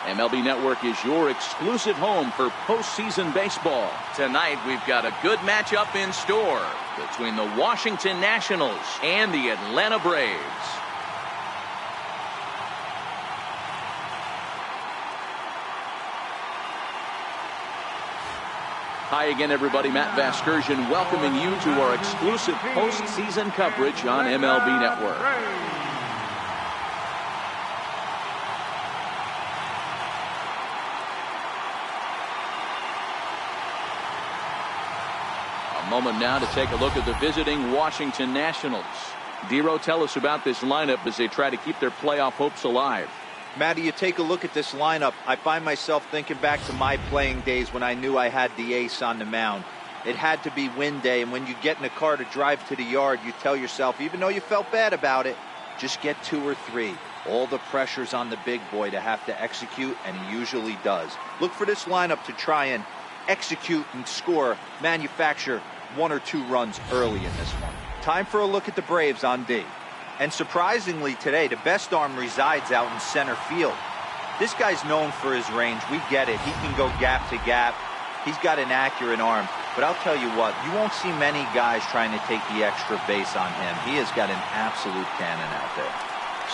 MLB Network is your exclusive home for postseason baseball. Tonight, we've got a good matchup in store between the Washington Nationals and the Atlanta Braves. Hi again, everybody. Matt Vasgersian welcoming you to our exclusive postseason coverage on MLB Network. A moment now to take a look at the visiting Washington Nationals. Dero, tell us about this lineup as they try to keep their playoff hopes alive. Matty, you take a look at this lineup, I find myself thinking back to my playing days when I knew I had the ace on the mound. It had to be win day, and when you get in a car to drive to the yard, you tell yourself, even though you felt bad about it, just get 2 or 3. All the pressure's on the big boy to have to execute, and he usually does. Look for this lineup to try and execute and score, manufacture 1 or 2 runs early in this one. Time for a look at the Braves on D. And surprisingly today, the best arm resides out in center field. This guy's known for his range. We get it. He can go gap to gap. He's got an accurate arm. But I'll tell you what, you won't see many guys trying to take the extra base on him. He has got an absolute cannon out there.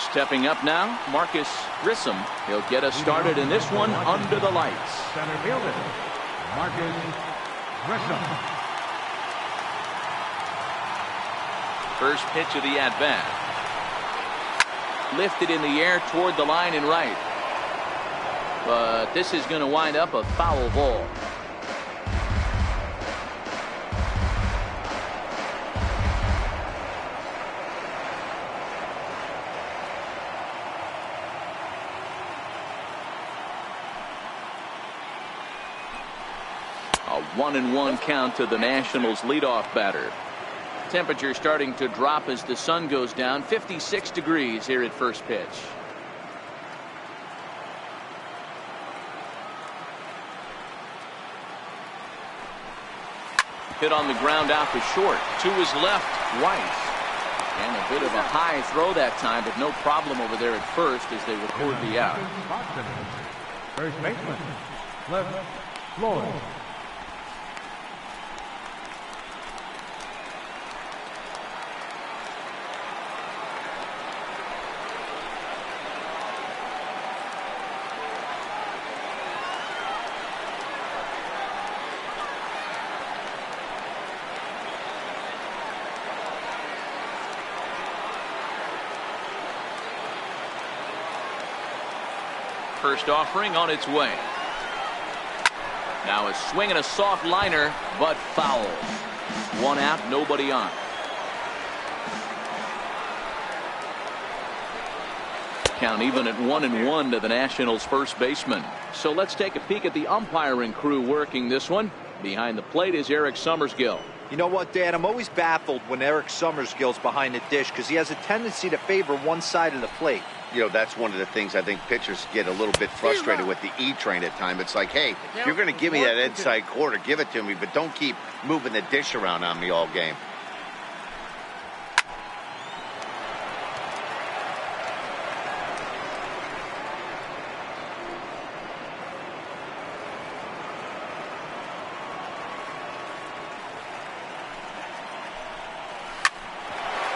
Stepping up now, Marcus Grissom. He'll get us started in this one under the lights. Center fielder, Marcus Grissom. First pitch of the at-bat. Lifted in the air toward the line and right. But this is going to wind up a foul ball. A 1-1 count to the Nationals leadoff batter. Temperature starting to drop as the sun goes down. 56 degrees here at first pitch. Hit on the ground out to short. To his left, Weiss. And a bit of a high throw that time, but no problem over there at first as they record the out. First baseman, left, Floyd. First offering on its way. Now a swing and a soft liner, but foul. 1 out, nobody on. Count even at 1-1 to the Nationals first baseman. So let's take a peek at the umpiring crew working this one. Behind the plate is Eric Summersgill. You know what, Dan? I'm always baffled when Eric Summersgill's behind the dish because he has a tendency to favor one side of the plate. You know, that's one of the things I think pitchers get a little bit frustrated with the E-train at times. It's like, hey, if you're going to give me that inside quarter, give it to me, but don't keep moving the dish around on me all game.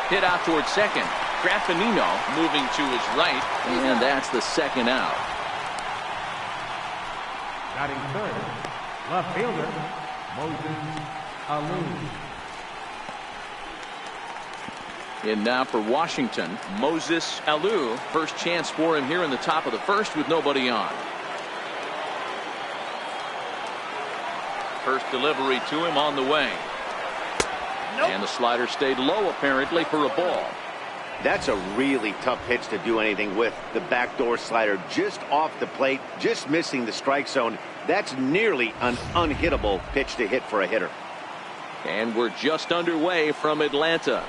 Hit out towards second. Graffinino moving to his right, and that's the second out. Batting third, left fielder, Moses Alou. In now for Washington, Moses Alou. First chance for him here in the top of the first with nobody on. First delivery to him on the way. Nope. And the slider stayed low apparently for a ball. That's a really tough pitch to do anything with. The backdoor slider just off the plate, just missing the strike zone. That's nearly an unhittable pitch to hit for a hitter. And we're just underway from Atlanta.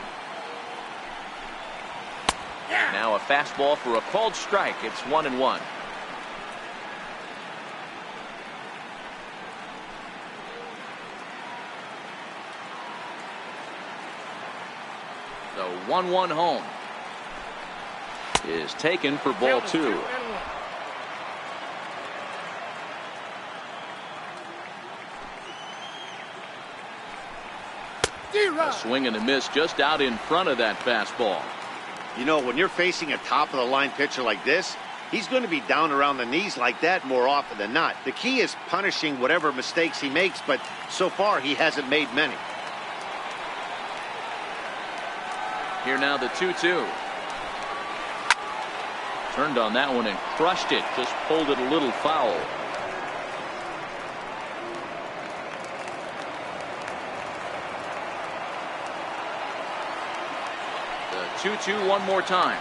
Now a fastball for a called strike. It's 1-1. The 1-1 home is taken for ball 2. A swing and a miss just out in front of that fastball. You know, when you're facing a top-of-the-line pitcher like this, he's going to be down around the knees like that more often than not. The key is punishing whatever mistakes he makes, but so far he hasn't made many. Here now the 2-2. Turned on that one and crushed it. Just pulled it a little foul. The 2-2 one more time.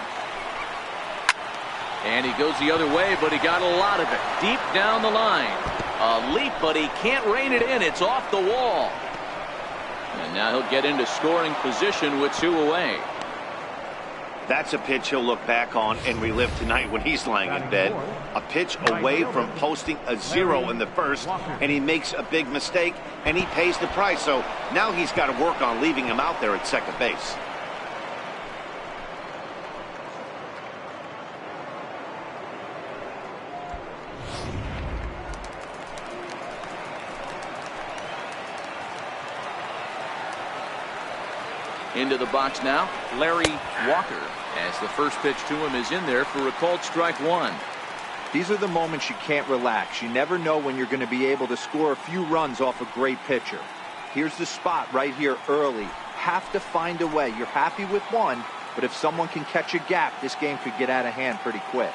And he goes the other way, but he got a lot of it. Deep down the line. A leap, but he can't rein it in. It's off the wall. And now he'll get into scoring position with 2 away. That's a pitch he'll look back on and relive tonight when he's lying in bed. A pitch away from posting a 0 in the first, and he makes a big mistake, and he pays the price. So now he's got to work on leaving him out there at second base. Into the box now, Larry Walker, as the first pitch to him is in there for a called strike 1. These are the moments you can't relax. You never know when you're going to be able to score a few runs off a great pitcher. Here's the spot right here early. Have to find a way. You're happy with one, but if someone can catch a gap, this game could get out of hand pretty quick.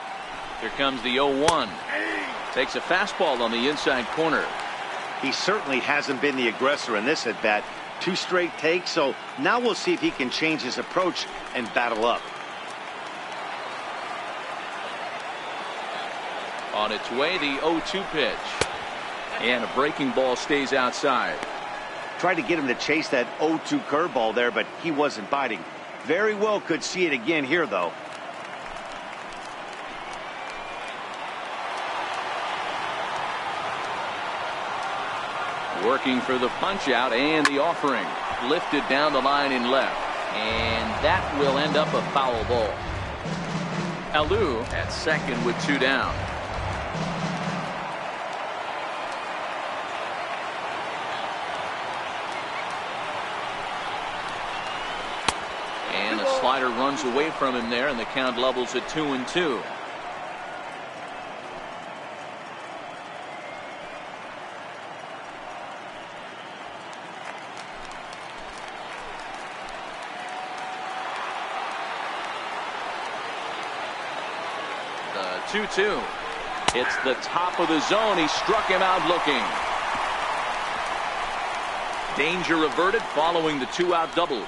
Here comes the 0-1. Takes a fastball on the inside corner. He certainly hasn't been the aggressor in this at bat. 2 straight takes, so now we'll see if he can change his approach and battle up. On its way, the 0-2 pitch. And a breaking ball stays outside. Tried to get him to chase that 0-2 curveball there, but he wasn't biting. Very well could see it again here, though. Working for the punch out and the offering. Lifted down the line in left. And that will end up a foul ball. Alou at second with 2 down. And a slider runs away from him there, and the count levels at 2-2. The 2-2. It's the top of the zone. He struck him out looking. Danger averted following the 2-out double.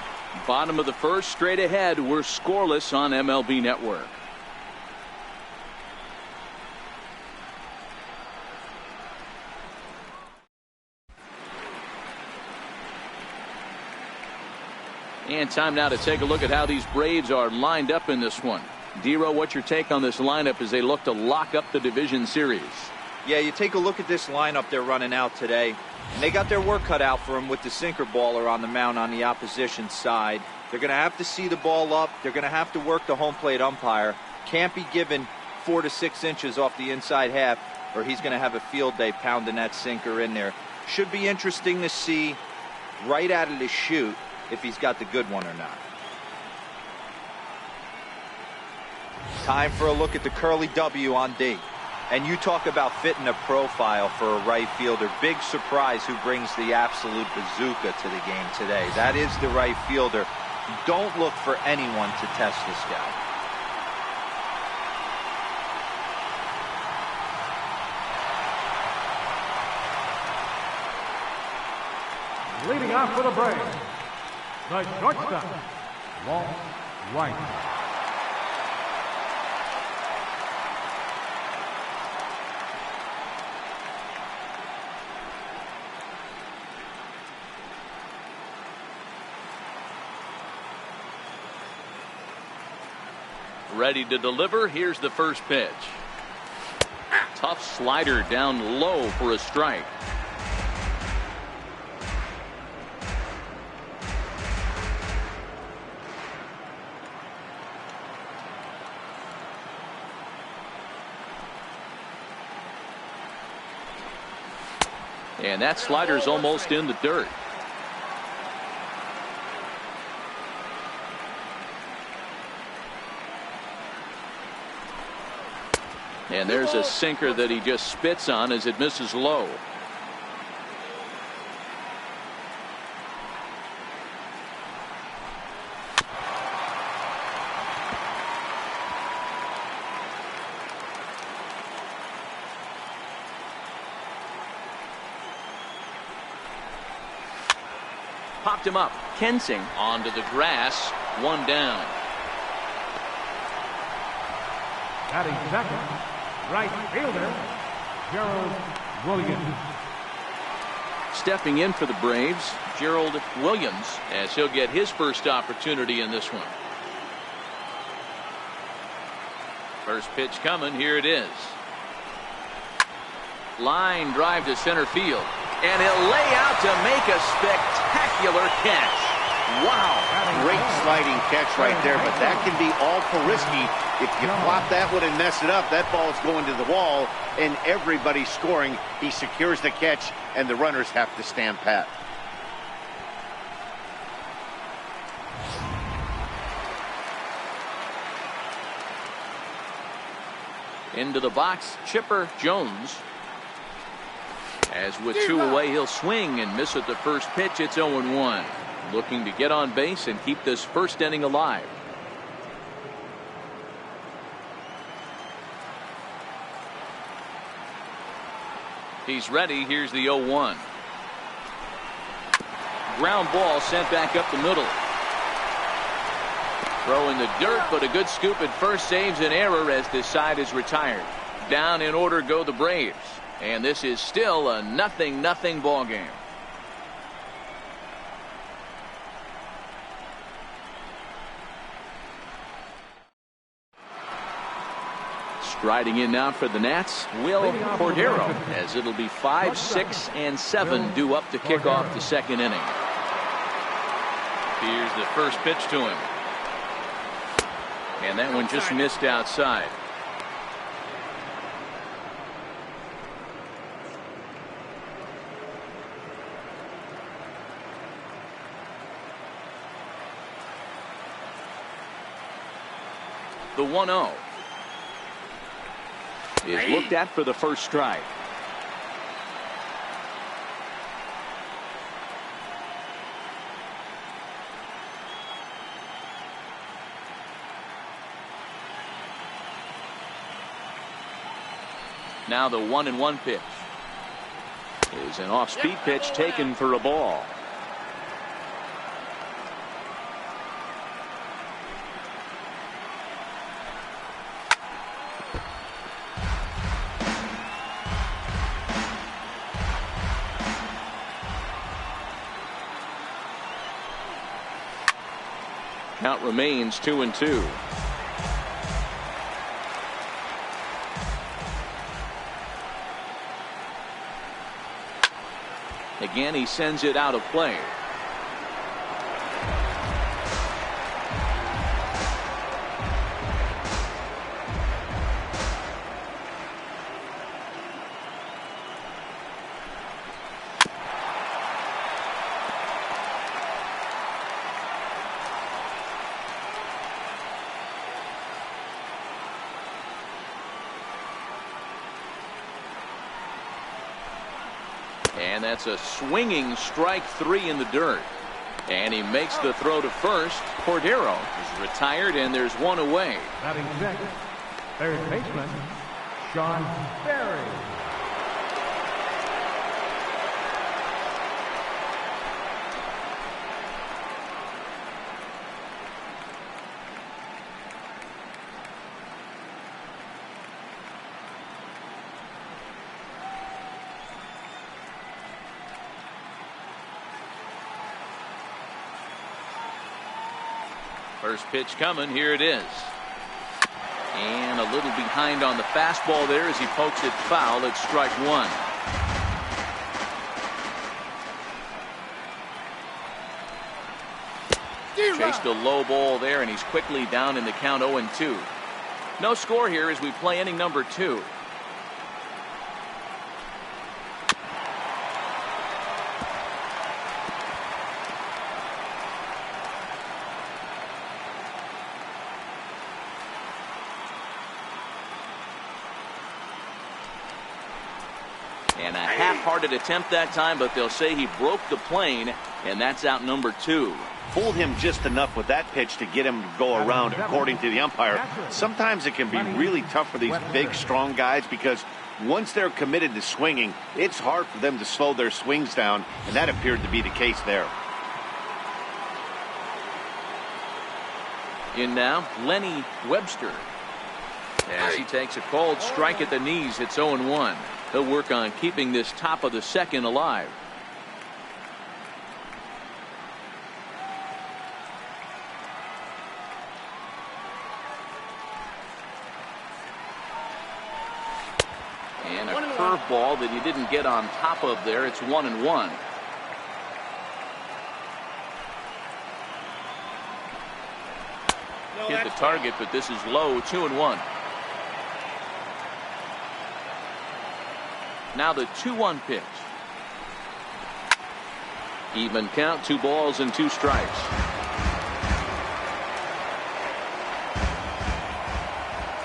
Bottom of the first, straight ahead. We're scoreless on MLB Network. And time now to take a look at how these Braves are lined up in this one. Dero, what's your take on this lineup as they look to lock up the division series? Yeah, you take a look at this lineup they're running out today, and they got their work cut out for them with the sinker baller on the mound on the opposition side. They're going to have to see the ball up. They're going to have to work the home plate umpire. Can't be given 4 to 6 inches off the inside half, or he's going to have a field day pounding that sinker in there. Should be interesting to see right out of the chute if he's got the good one or not. Time for a look at the curly W on D. And you talk about fitting a profile for a right fielder. Big surprise who brings the absolute bazooka to the game today. That is the right fielder. Don't look for anyone to test this guy. Leading off for the Braves, the shortstop, Walt White. Ready to deliver. Here's the first pitch. Tough slider down low for a strike. And that slider's almost in the dirt. And there's a sinker that he just spits on as it misses low. Popped him up. Kensing onto the grass. One down. Batting second, right fielder, Gerald Williams. Stepping in for the Braves, Gerald Williams, as he'll get his first opportunity in this one. First pitch coming. Here it is. Line drive to center field. And he'll lay out to make a spectacular catch. Wow. Great sliding catch right there, but that can be awful risky. If you flop that one and mess it up, that ball's going to the wall, and everybody's scoring. He secures the catch, and the runners have to stand pat. Into the box, Chipper Jones. As with two away, he'll swing and miss at the first pitch. It's 0-1. Looking to get on base and keep this first inning alive. He's ready. Here's the 0-1. Ground ball sent back up the middle. Throw in the dirt, but a good scoop at first saves an error as this side is retired. Down in order go the Braves. And this is still a 0-0 ball game. Striding in now for the Nats, Will Cordero, as it'll be 5, 6, and 7 due up to kick off the second inning. Here's the first pitch to him. And that one just missed outside. The 1-0 is looked at for the first strike. Now the 1-1 pitch is an off-speed pitch taken for a ball. Count remains 2-2. Again, he sends it out of play. And that's a swinging strike 3 in the dirt. And he makes the throw to first. Cordero is retired, and there's one away. Batting second, third baseman, Sean Berry. First pitch coming. Here it is. And a little behind on the fastball there as he pokes it foul. It's strike 1. Chased a low ball there, and he's quickly down in the count 0-2. No score here as we play inning number 2. And a half-hearted attempt that time, but they'll say he broke the plane, and that's out number 2. Fooled him just enough with that pitch to get him to go around, according to the umpire. Sometimes it can be really tough for these big, strong guys because once they're committed to swinging, it's hard for them to slow their swings down, and that appeared to be the case there. In now, Lenny Webster. As he takes a cold strike at the knees, it's 0-1. He'll work on keeping this top of the second alive. And a curveball that he didn't get on top of there. It's 1-1. Hit the target, but this is low. 2-1. Now the 2-1 pitch. Even count, 2 balls and 2 strikes.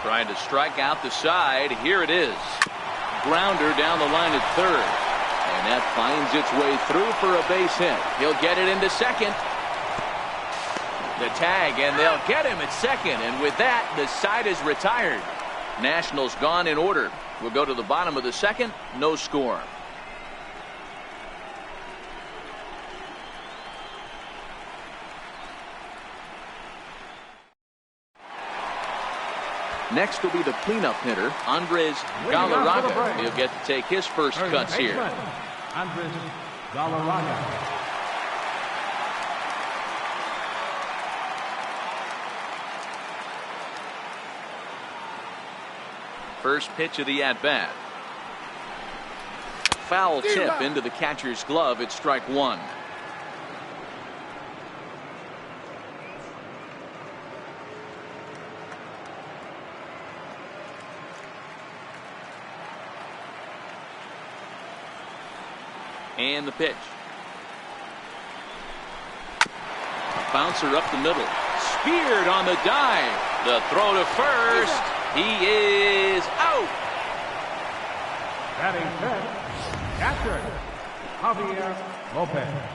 Trying to strike out the side. Here it is. Grounder down the line at third. And that finds its way through for a base hit. He'll get it into second. The tag, and they'll get him at second. And with that, the side is retired. Nationals gone in order. We'll go to the bottom of the second. No score. Next will be the cleanup hitter, Andres Galarraga. He'll get to take his first cuts here. Andres Galarraga. First pitch of the at-bat. Foul tip into the catcher's glove. It's strike 1. And the pitch. Bouncer up the middle. Speared on the dive. The throw to first. He is out. Batting fifth, catcher, Javier Lopez.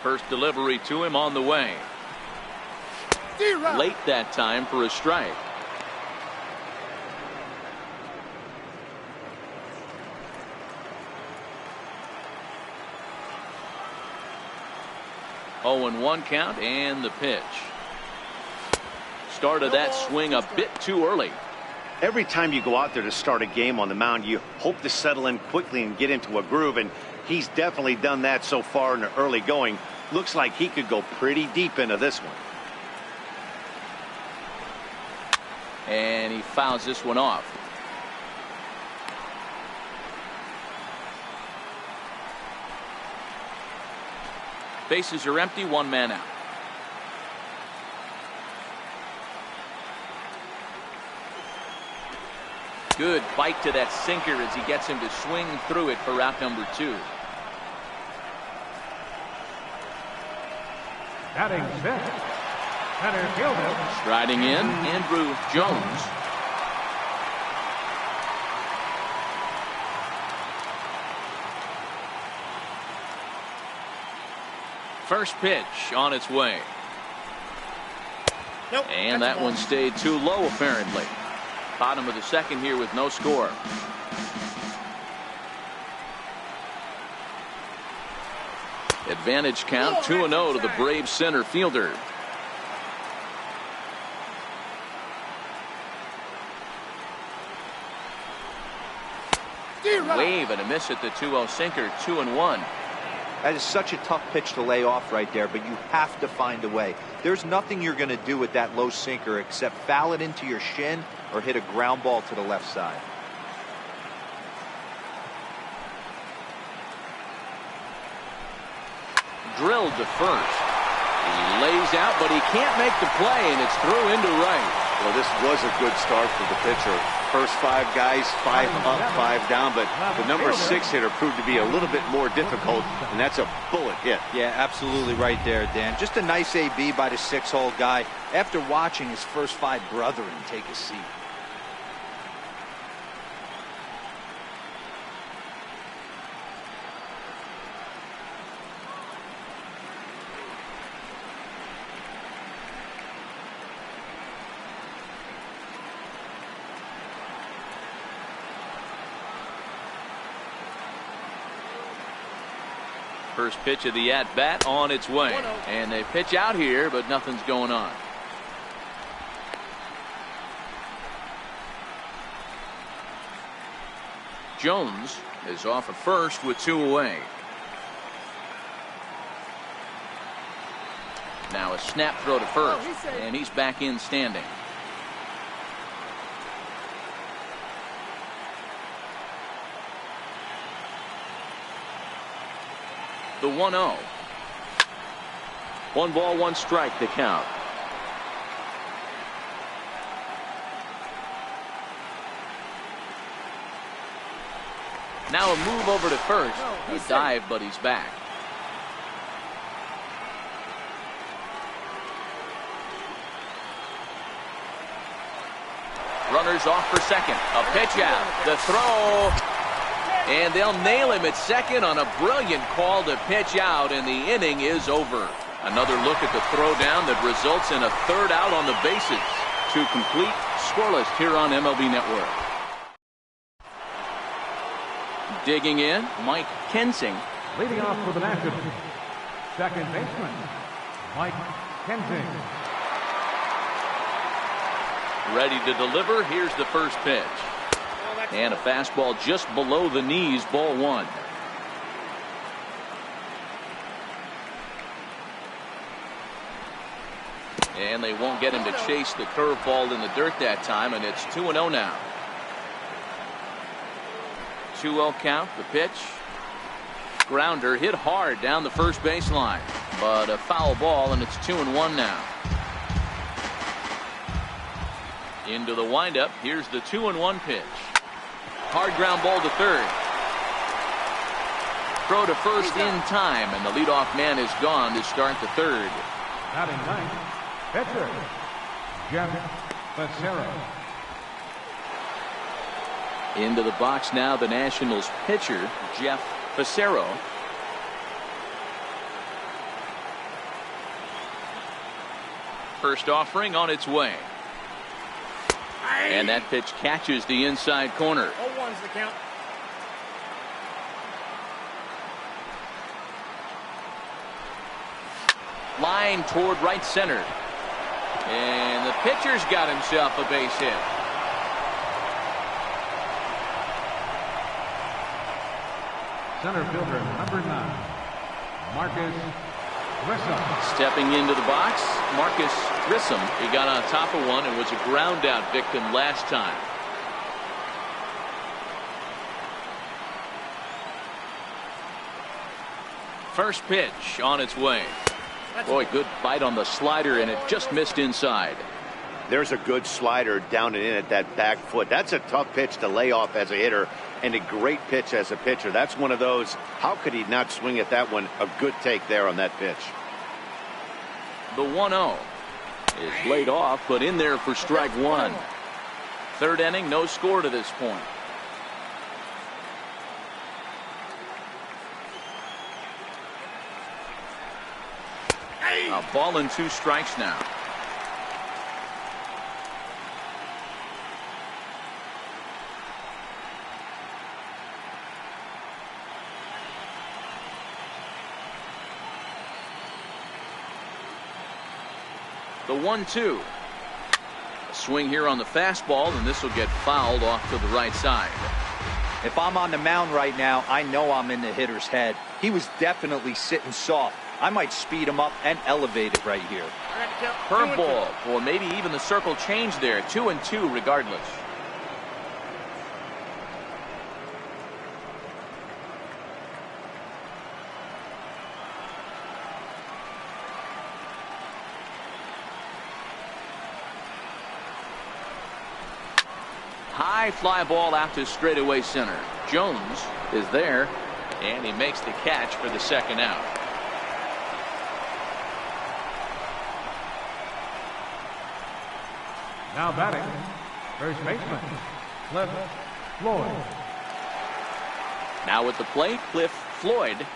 First delivery to him on the way. Late that time for a strike. Oh, and 1 count, and the pitch. Started that swing a bit too early. Every time you go out there to start a game on the mound, you hope to settle in quickly and get into a groove, and he's definitely done that so far in the early going. Looks like he could go pretty deep into this one. And he fouls this one off. Bases are empty, 1 man out. Good bite to that sinker as he gets him to swing through it for out number 2. Batting sixth, center fielder. Striding in, Andrew Jones. First pitch on its way. Nope, and that one stayed too low, apparently. Bottom of the second here with no score. Advantage count, 2-0 to the Braves center fielder. Wave and a miss at the 2-0 sinker, 2-1. That is such a tough pitch to lay off right there, but you have to find a way. There's nothing you're going to do with that low sinker except foul it into your shin or hit a ground ball to the left side. Drilled to first. He lays out, but he can't make the play, and it's through into right. Well, this was a good start for the pitcher. First 5 guys, 5 up, 5 down, but the number 6 hitter proved to be a little bit more difficult, and that's a bullet hit. Yeah, absolutely right there, Dan. Just a nice AB by the 6-hole guy after watching his first 5 brethren take a seat. First pitch of the at-bat on its way. And they pitch out here, but nothing's going on. Jones is off at first with 2 away. Now a snap throw to first, and he's back in standing. The 1-0. 1 ball, 1 strike to count. Now a move over to first. A dive, but he's back. Runners off for second. A pitch out. The throw. And they'll nail him at second on a brilliant call to pitch out, and the inning is over. Another look at the throw down that results in a 3rd out on the bases. 2 complete, scoreless here on MLB Network. Digging in, Mike Kensing. Leading off for the Nationals, second baseman, Mike Kensing. Ready to deliver. Here's the first pitch. And a fastball just below the knees, ball 1. And they won't get him to chase the curveball in the dirt that time, and it's 2-0 now. 2-0 count, the pitch. Grounder hit hard down the first baseline, but a foul ball, and it's 2-1 now. Into the windup. Here's the 2-1 pitch. Hard ground ball to third. Throw to first in time, and the leadoff man is gone to start the third. Batting ninth, pitcher, Jeff Becerra. Into the box now, the Nationals pitcher, Jeff Becerra. First offering on its way. And that pitch catches the inside corner. 0-1's the count. Line toward right center. And the pitcher's got himself a base hit. Center fielder, number 9, Marcus Grissom. Stepping into the box, Marcus Grissom. He got on top of one and was a ground out victim last time. First pitch on its way. Boy, good bite on the slider, and it just missed inside. There's a good slider down and in at that back foot. That's a tough pitch to lay off as a hitter, and a great pitch as a pitcher. That's one of those, how could he not swing at that one? A good take there on that pitch. The 1-0 is laid off, but in there for strike 1. Third inning, no score to this point. A ball and 2 strikes now. The 1-2. A swing here on the fastball, and this will get fouled off to the right side. If I'm on the mound right now, I know I'm in the hitter's head. He was definitely sitting soft. I might speed him up and elevate it right here. Curveball, or maybe even the circle change there. 2-2 regardless. High fly ball out to straightaway center. Jones is there, and he makes the catch for the second out. Now batting, first baseman, Cliff Floyd. Now at the plate, Cliff Floyd.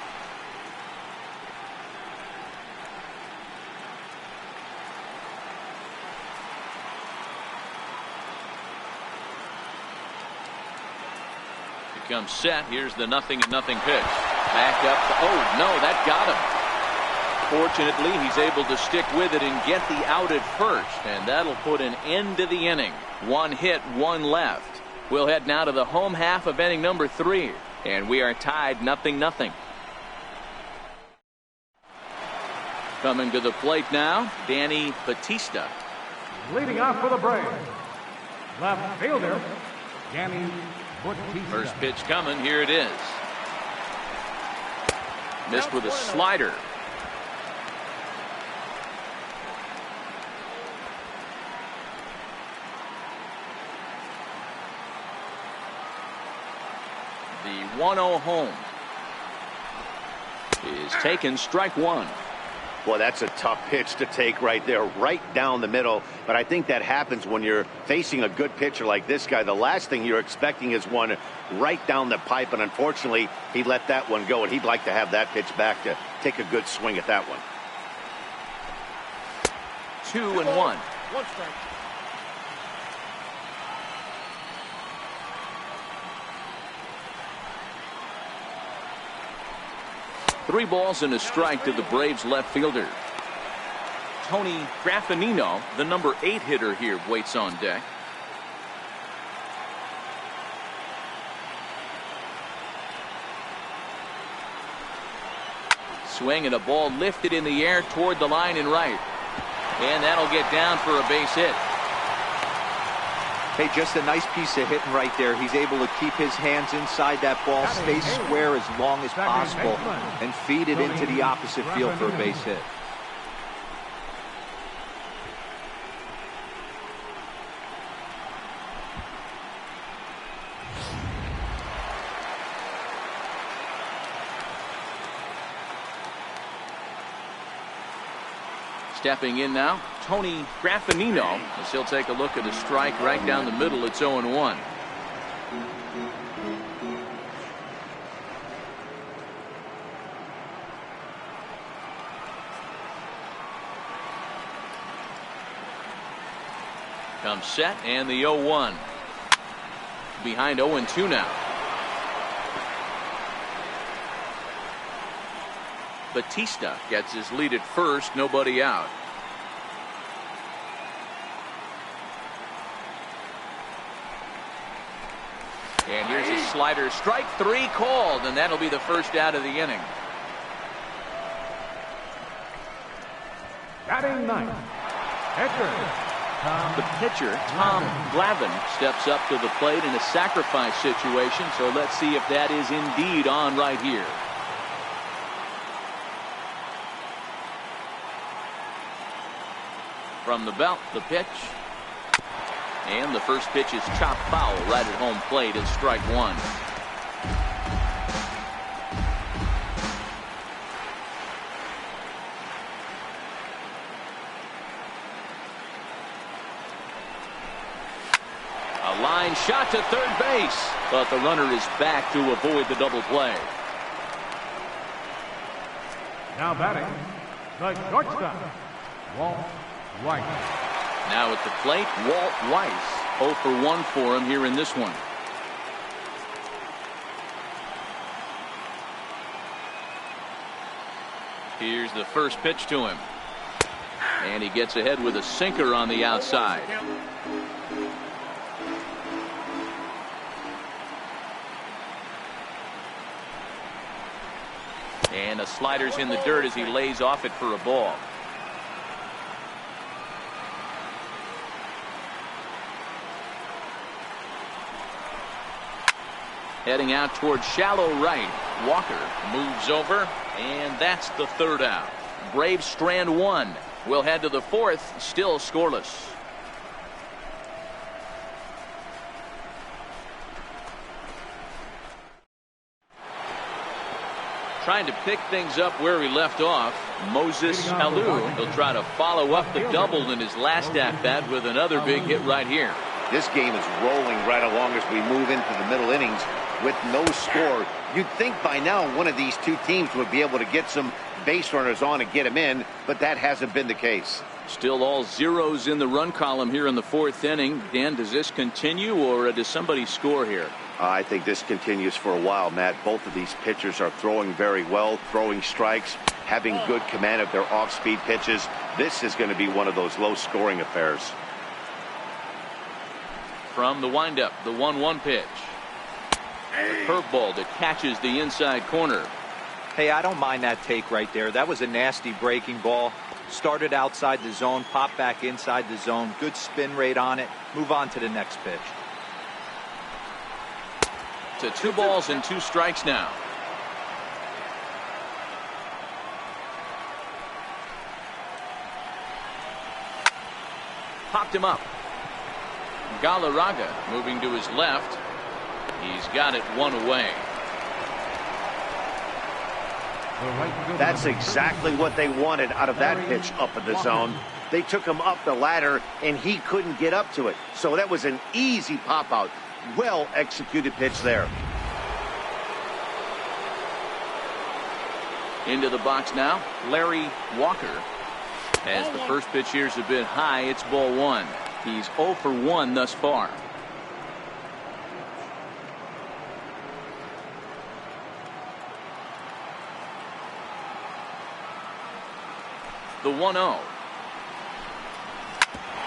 He comes set. Here's the 0-0 pitch. Back up. Oh, no, that got him. Fortunately, he's able to stick with it and get the out at first, and that'll put an end to the inning. One hit, one left. We'll head now to the home half of inning number 3, and we are tied 0-0. Coming to the plate now, Danny Batista. Leading off for the Braves, left fielder, Danny Batista. First pitch coming. Here it is. Missed with a slider. The 1-0 home is taken. Strike one. Boy, that's a tough pitch to take right there, right down the middle. But I think that happens when you're facing a good pitcher like this guy. The last thing you're expecting is one right down the pipe, and unfortunately, he let that one go, and he'd like to have that pitch back to take a good swing at that one. 2-1. One strike. Three balls and a strike to the Braves left fielder. Tony Graffinino, the number 8 hitter here, waits on deck. Swing and a ball lifted in the air toward the line and right. And that'll get down for a base hit. Hey, just a nice piece of hitting right there. He's able to keep his hands inside that ball, stay square as long as possible, and feed it into the opposite field for a base hit. Stepping in now, Tony Graffinino, as he'll take a look at a strike right down the middle. It's 0-1. Comes set, and the 0-1. Behind 0-2 now. Batista gets his lead at first, nobody out. And here's a slider. Strike 3 called, and that'll be the first out of the inning. Batting ninth, The pitcher, Tom Glavine, steps up to the plate in a sacrifice situation, so let's see if that is indeed on right here. From the belt, the pitch. And the first pitch is chopped foul right at home plate. It's strike one. A line shot to third base, but the runner is back to avoid the double play. now batting, the shortstop, Walt Weiss. Now at the plate, Walt Weiss. 0 for 1 for him here in this one. Here's the first pitch to him. And he gets ahead with a sinker on the outside. And the slider's in the dirt as he lays off it for a ball. Heading out towards shallow right. Walker moves over, and that's the third out. Braves strand one. We'll head to the fourth, still scoreless. Trying to pick things up where he left off. Moses Alou. He'll try to follow up the double in his last at-bat with another big hit right here. This game is rolling right along as we move into the middle innings with no score. You'd think by now one of these two teams would be able to get some base runners on and get them in, but that hasn't been the case. Still all zeros in the run column here in the fourth inning. Dan, does this continue, or does somebody score here? I think this continues for a while, Matt. Both of these pitchers are throwing very well, throwing strikes, having good command of their off-speed pitches. This is going to be one of those low-scoring affairs. From the windup, the 1-1 pitch. A curveball that catches the inside corner. Hey, I don't mind that take right there. That was a nasty breaking ball. Started outside the zone, popped back inside the zone. Good spin rate on it. Move on to the next pitch. To 2 balls and 2 strikes now. Popped him up. Galarraga moving to his left. He's got it one away. That's exactly what they wanted out of that pitch up in the zone. They took him up the ladder, and he couldn't get up to it. So that was an easy pop-out. Well-executed pitch there. Into the box now, Larry Walker. As the first pitch here's a bit high, it's ball 1. He's 0 for 1 thus far. The 1-0.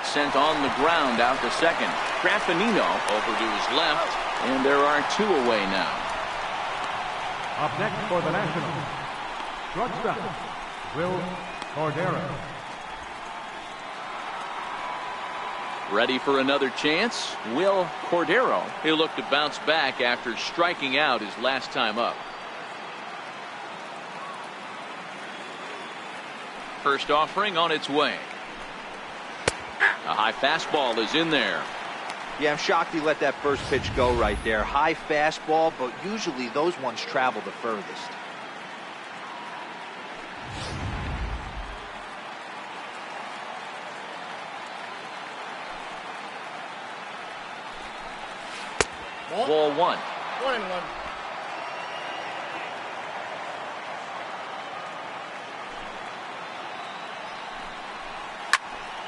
Sent on the ground out to second. Graffinino over to his left, and there are 2 away now. Up next for the Nationals, shortstop, Will Cordero. Ready for another chance? Will Cordero. He'll look to bounce back after striking out his last time up. First offering on its way. A high fastball is in there. Yeah, I'm shocked he let that first pitch go right there. High fastball, but usually those ones travel the furthest. Ball 1. 1-1.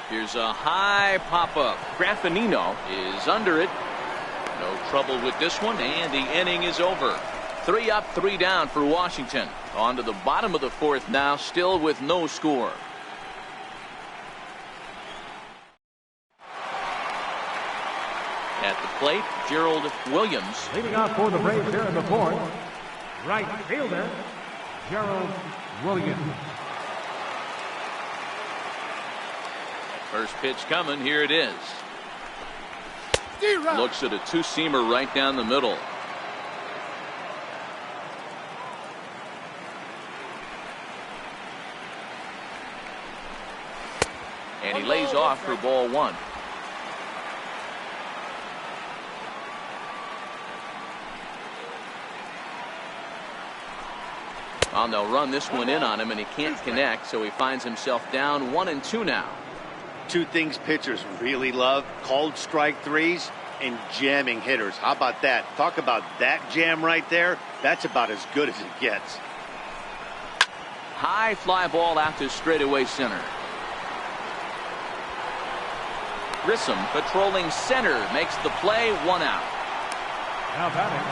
Here's a high pop-up. Graffinino is under it. No trouble with this one, and the inning is over. 3 up, 3 down for Washington. On to the bottom of the fourth now, still with no score. At the plate, Gerald Williams. Leading off for the Braves here in the fourth, right fielder, Gerald Williams. First pitch coming. Here it is. Looks at a 2-seamer right down the middle. And he lays off for ball 1. Well, they'll run this one in on him, and he can't connect, so he finds himself down 1-2 now. 2 things pitchers really love: called strike threes and jamming hitters. How about that? Talk about that jam right there. That's about as good as it gets. High fly ball out to straightaway center. Grissom patrolling center makes the play. 1 out. Now batting,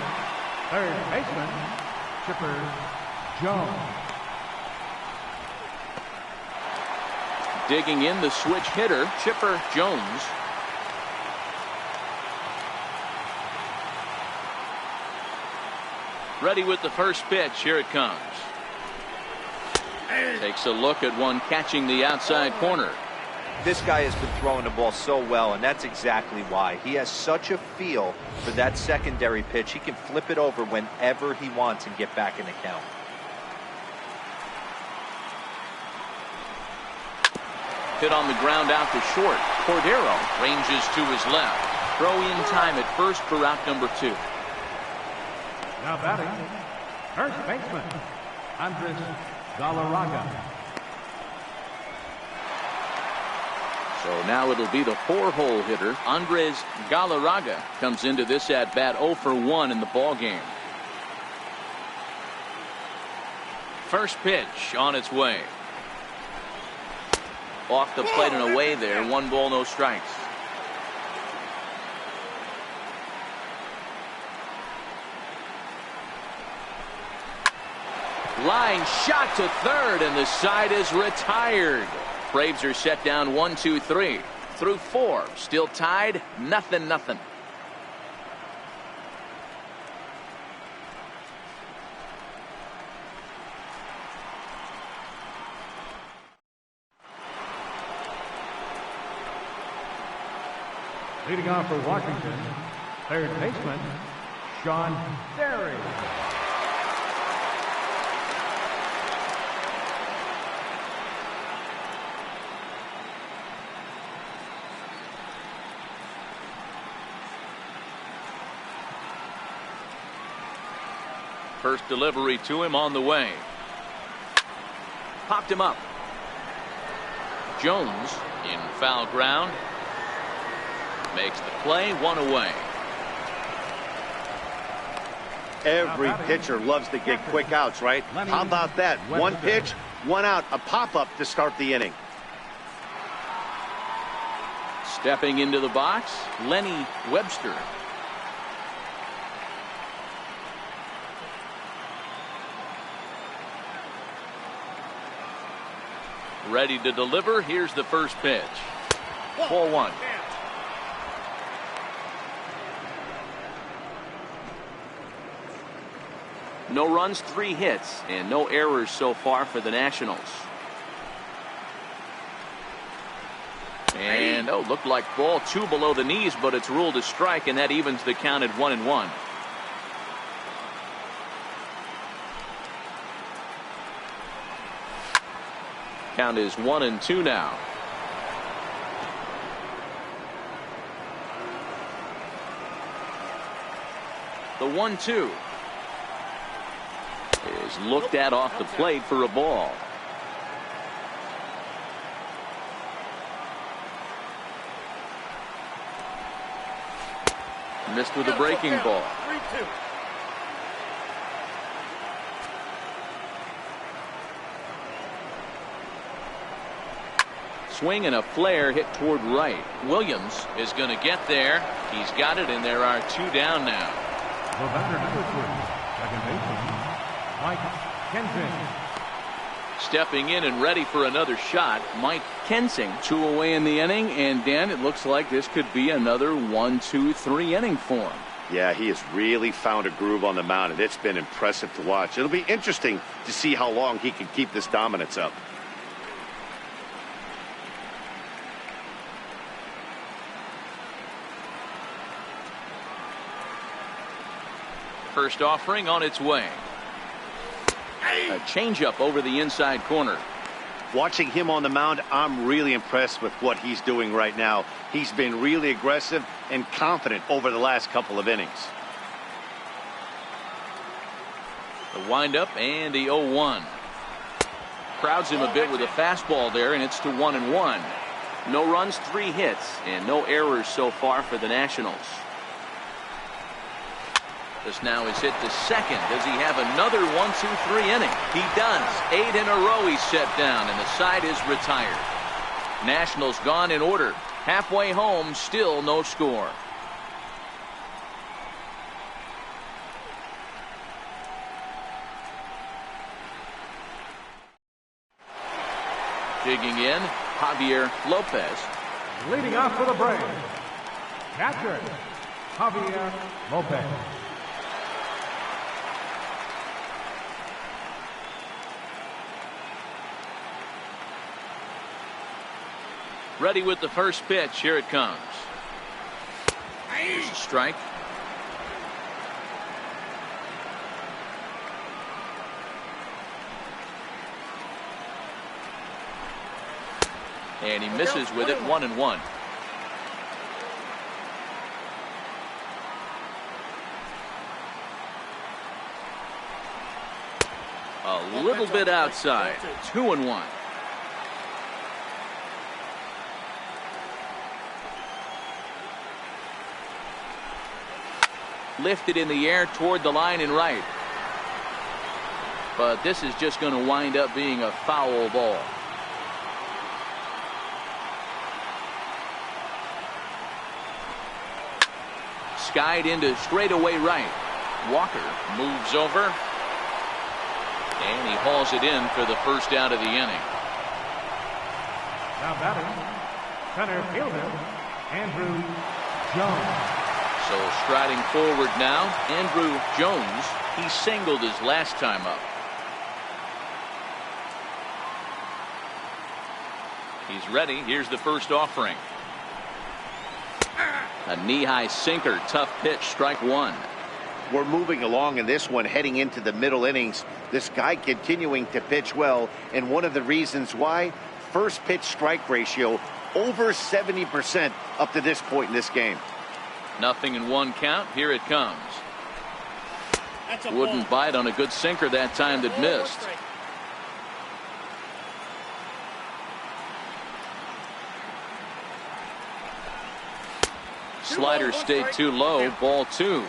third baseman, Chipper Jones. Digging in the switch hitter, Chipper Jones. Ready with the first pitch. Here it comes. Takes a look at one catching the outside corner. This guy has been throwing the ball so well, and that's exactly why. He has such a feel for that secondary pitch. He can flip it over whenever he wants and get back in the count. Hit on the ground out to short. Cordero ranges to his left. Throw in time at first for route number 2. Now batting, first baseman, Andres Galarraga. So now it'll be the 4-hole hitter. Andres Galarraga comes into this at bat 0 for 1 in the ball game. First pitch on its way. Off the plate and away there. 1 ball, no strikes. Line shot to third, and the side is retired. Braves are set down 1-2-3 through 4. Still tied, 0-0. Leading off for Washington, third baseman, Sean Derry. First delivery to him on the way. Popped him up. Jones in foul ground. Makes the play, 1 away. Every pitcher loves to get quick outs, right? How about that? 1 pitch, 1 out, a pop-up to start the inning. Stepping into the box, Lenny Webster. Ready to deliver. Here's the first pitch. 4-1. No runs, 3 hits, and no errors so far for the Nationals. And looked like ball 2 below the knees, but it's ruled a strike, and that evens the count at 1-1. Count is 1-2 now. The 1-2 is looked at off the plate for a ball. Missed with a breaking ball. 3-2. Swing and a flare hit toward right. Williams is going to get there. He's got it, and there are 2 down now. The batter number 2, second baseman, Mike Kensing. Stepping in and ready for another shot, Mike Kensing. 2 away in the inning, and Dan, it looks like this could be another 1-2-3 inning for him. Yeah, he has really found a groove on the mound, and it's been impressive to watch. It'll be interesting to see how long he can keep this dominance up. First offering on its way. A changeup over the inside corner. Watching him on the mound, I'm really impressed with what he's doing right now. He's been really aggressive and confident over the last couple of innings. The windup and the 0-1. Crowds him a bit with a fastball there, and it's to 1-1. No runs, 3 hits, and no errors so far for the Nationals. This now is hit to second. Does he have another 1-2-3 inning? He does. 8 in a row he's set down, and the side is retired. Nationals gone in order. Halfway home, still no score. Digging in, Javier Lopez. Leading off for the Braves, catcher, Javier Lopez. Ready with the first pitch. Here it comes. There's a strike. And he misses with it. 1-1. A little bit outside. 2-1. Lifted in the air toward the line and right. But this is just going to wind up being a foul ball. Skied into straightaway right. Walker moves over. And he hauls it in for the first out of the inning. Now batting, center fielder, Andrew Jones. So striding forward now, Andrew Jones. He singled his last time up. He's ready. Here's the first offering. A knee-high sinker. Tough pitch. Strike one. We're moving along in this one, heading into the middle innings. This guy continuing to pitch well, and one of the reasons why, first pitch strike ratio over 70% up to this point in this game. 0-1 count. Here it comes. Wouldn't bite on a good sinker that time that missed. Slider stayed too low. Ball 2.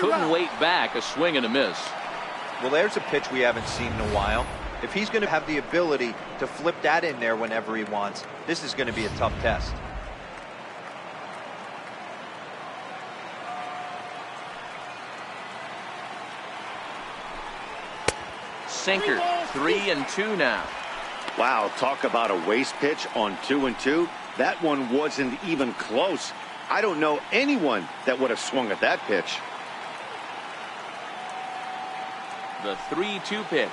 Couldn't wait back. A swing and a miss. Well, there's a pitch we haven't seen in a while. If he's going to have the ability to flip that in there whenever he wants, this is going to be a tough test. Sinker. 3-2 now. Wow, talk about a waste pitch on 2-2. That one wasn't even close. I don't know anyone that would have swung at that pitch. The 3-2 pitch.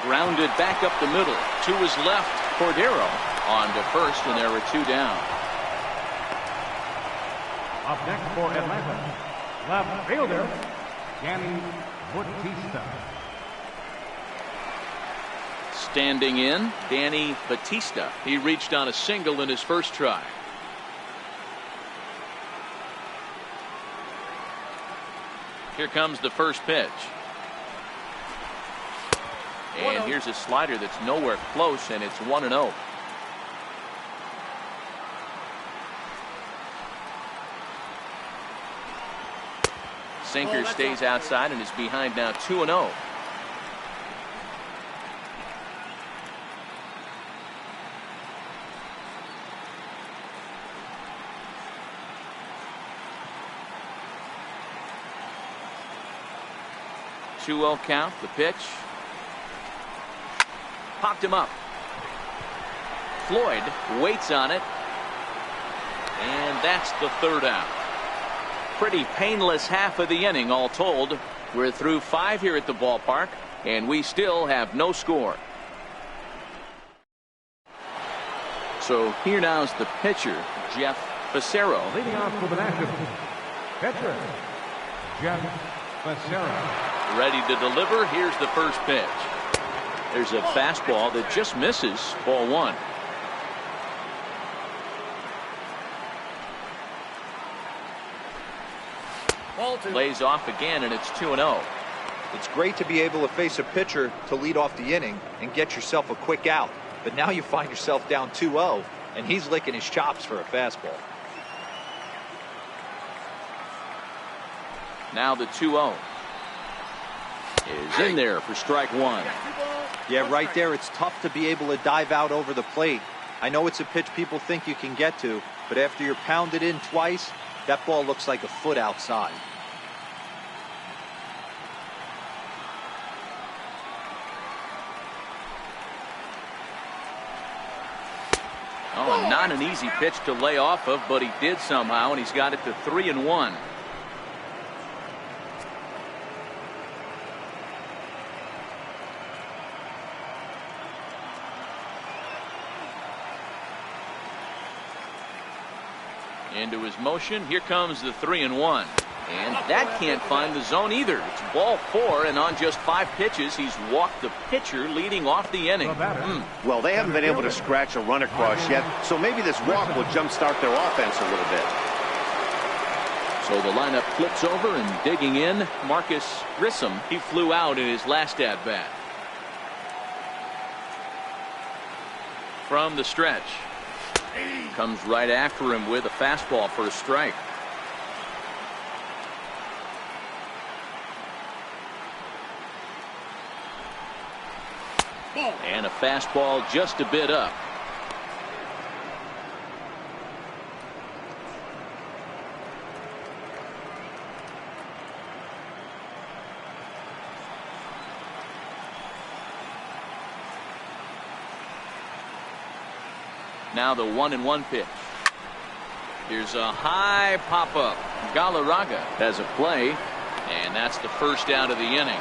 Grounded back up the middle. To his left. Cordero on to first, and there were 2 down. Up next for Atlanta, left fielder, Danny Bautista. Standing in, Danny Bautista. He reached on a single in his first try. Here comes the first pitch. And here's a slider that's nowhere close, and it's 1-0. Sinker stays outside and is behind now 2-0. Two-0 count. The pitch. Popped him up. Floyd waits on it. And that's the third out. Pretty painless half of the inning all told. We're through 5 here at the ballpark, and we still have no score. So here now is the pitcher, Jeff Fassero. Leading off for the Nationals, pitcher, Jeff Fassero. Ready to deliver. Here's the first pitch. There's a fastball that just misses. Ball 1. Lays off again, and it's 2-0. It's great to be able to face a pitcher to lead off the inning and get yourself a quick out. But now you find yourself down 2-0, and he's licking his chops for a fastball. Now the 2-0 is in there for strike 1. Yeah, right there, it's tough to be able to dive out over the plate. I know it's a pitch people think you can get to, but after you're pounded in twice, that ball looks like a foot outside. Oh, not an easy pitch to lay off of, but he did somehow, and he's got it to 3-1. Into his motion. Here comes the 3-1. And that can't find the zone either. It's ball 4, and on just 5 pitches, he's walked the pitcher leading off the inning. Well, they haven't been able to scratch a run across yet, so maybe this walk will jumpstart their offense a little bit. So the lineup flips over, and digging in, Marcus Grissom. He flew out in his last at-bat. From the stretch. Comes right after him with a fastball for a strike. And a fastball just a bit up. Now the 1-1 pitch. Here's a high pop-up. Galarraga has a play, and that's the first out of the inning.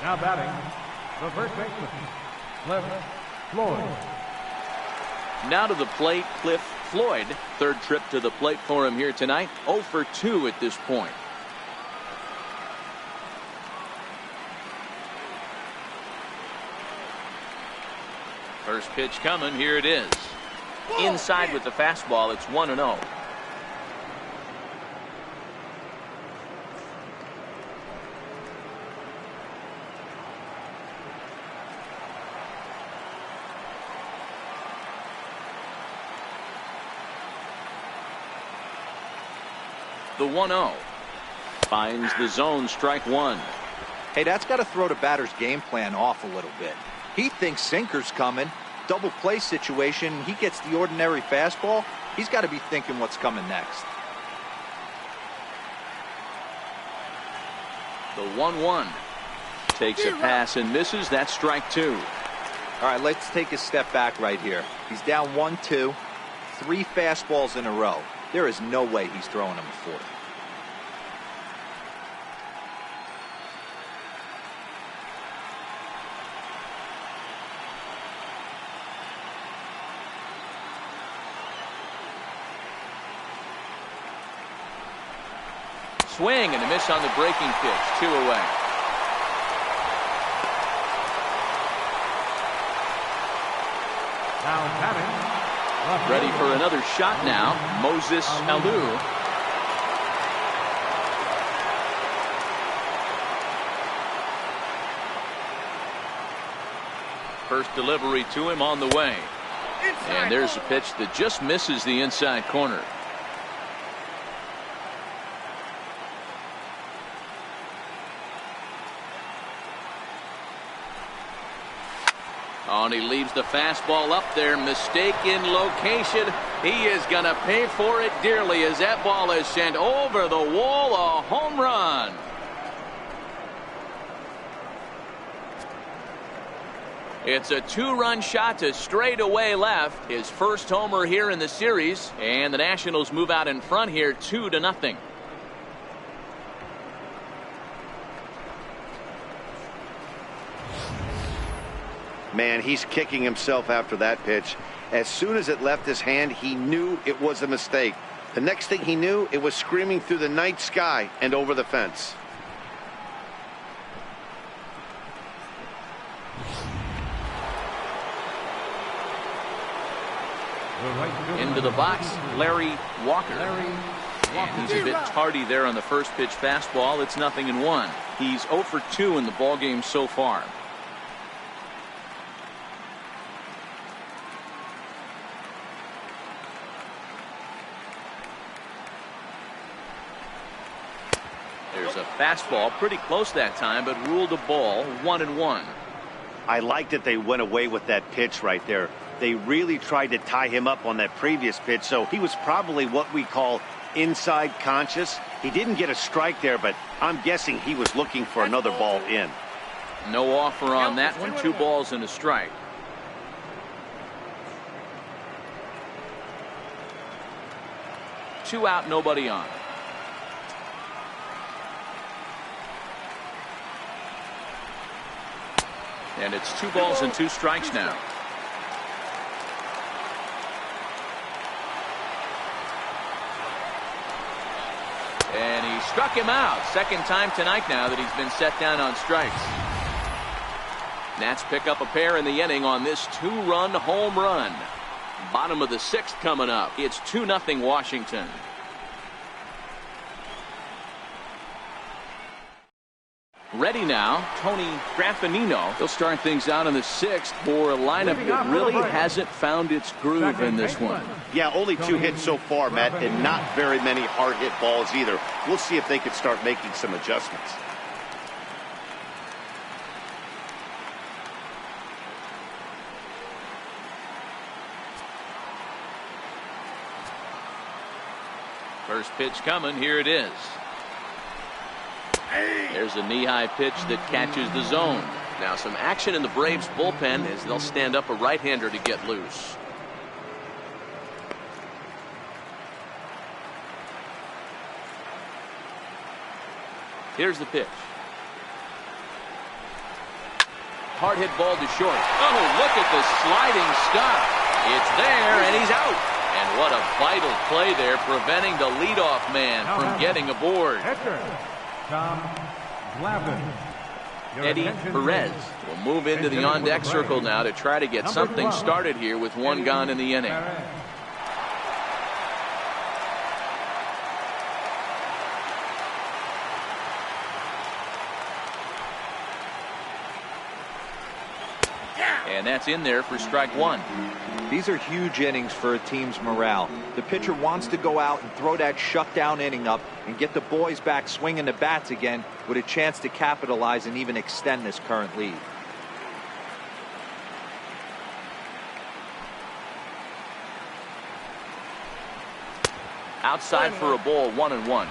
Now batting, the first baseman, Cliff Floyd. Now to the plate, Cliff Floyd. Third trip to the plate for him here tonight. 0 for 2 at this point. First pitch coming. Here it is. Inside with the fastball. It's 1-0. The 1-0 finds the zone, strike 1. Hey, that's got to throw the batter's game plan off a little bit. He thinks sinker's coming. Double play situation. He gets the ordinary fastball. He's got to be thinking what's coming next. The 1-1 takes a pass and misses. That's strike 2. All right, let's take a step back right here. He's down 1-2, 3 fastballs in a row. There is no way he's throwing him a 4th. Swing and a miss on the breaking pitch. 2 away. Now batting, Ready for another shot now. Moses Alou. First delivery to him on the way. And there's a pitch that just misses the inside corner. Oh, and he leaves the fastball up there. Mistaken location. He is going to pay for it dearly as that ball is sent over the wall. A home run. It's a 2-run shot to straightaway left. His first homer here in the series. And the Nationals move out in front here 2-0. Man, he's kicking himself after that pitch. As soon as it left his hand, he knew it was a mistake. The next thing he knew, it was screaming through the night sky and over the fence. Into the box, Larry Walker. And he's a bit tardy there on the first pitch fastball. It's 0-1. He's 0 for 2 in the ballgame so far. There's a fastball pretty close that time, but ruled a ball. 1-1. I like that they went away with that pitch right there. They really tried to tie him up on that previous pitch, so he was probably what we call inside conscious. He didn't get a strike there, but I'm guessing he was looking for another ball in. No offer on that one. 2 balls and a strike. Two out, nobody on. And it's 2 balls and 2 strikes now. And he struck him out. Second time tonight now that he's been set down on strikes. Nats pick up a pair in the inning on this two-run home run. Bottom of the sixth coming up. It's 2-0 Washington. Ready now, Tony Graffinino. He'll start things out in the sixth for a lineup that really hasn't found its groove in this one. Yeah, only 2 hits so far, Matt, and not very many hard hit balls either. We'll see if they can start making some adjustments. First pitch coming. Here it is. There's a knee-high pitch that catches the zone. Now some action in the Braves bullpen as they'll stand up a right-hander to get loose. Here's the pitch. Hard hit ball to short. Oh, look at the sliding stop. It's there and he's out. And what a vital play there, preventing the leadoff man from getting aboard. Eddie Perez will move into the on-deck circle now to try to get something started here with one gone in the inning. And that's in there for strike one. These are huge innings for a team's morale. The pitcher wants to go out and throw that shutdown inning up and get the boys back swinging the bats again with a chance to capitalize and even extend this current lead. Outside for a ball, 1-1.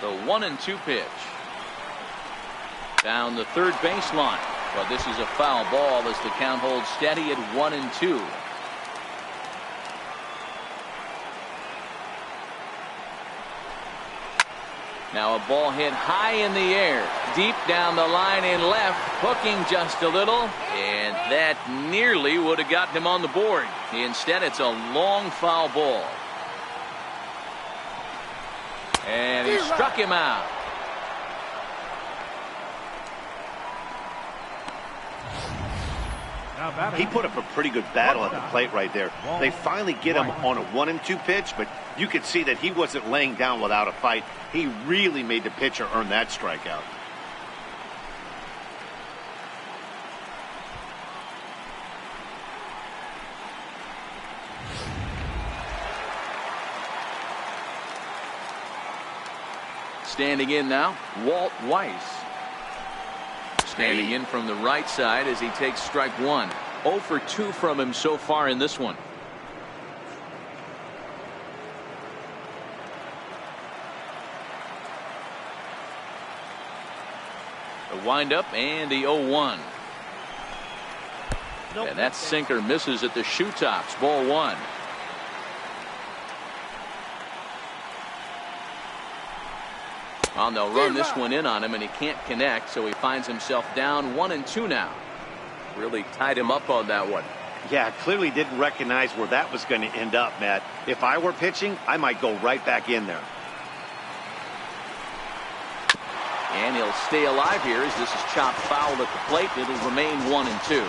The 1-2 pitch. Down the third baseline. But this is a foul ball as the count holds steady at 1-2. Now a ball hit high in the air, deep down the line in left, hooking just a little, and that nearly would have gotten him on the board. Instead, it's a long foul ball. And he struck him out. He put up a pretty good battle at the plate right there. They finally get him on a 1-2 pitch, but you could see that he wasn't laying down without a fight. He really made the pitcher earn that strikeout. Standing in now, Walt Weiss. Standing in from the right side as he takes strike one. 0 for 2 from him so far in this one. The windup and the 0-1. And that sinker misses at the shoe tops. Ball one. Well, they'll run this one in on him, and he can't connect, so he finds himself down 1-2 now. Really tied him up on that one. Yeah, clearly didn't recognize where that was going to end up, Matt. If I were pitching, I might go right back in there. And he'll stay alive here as this is chopped foul at the plate. It'll remain 1-2.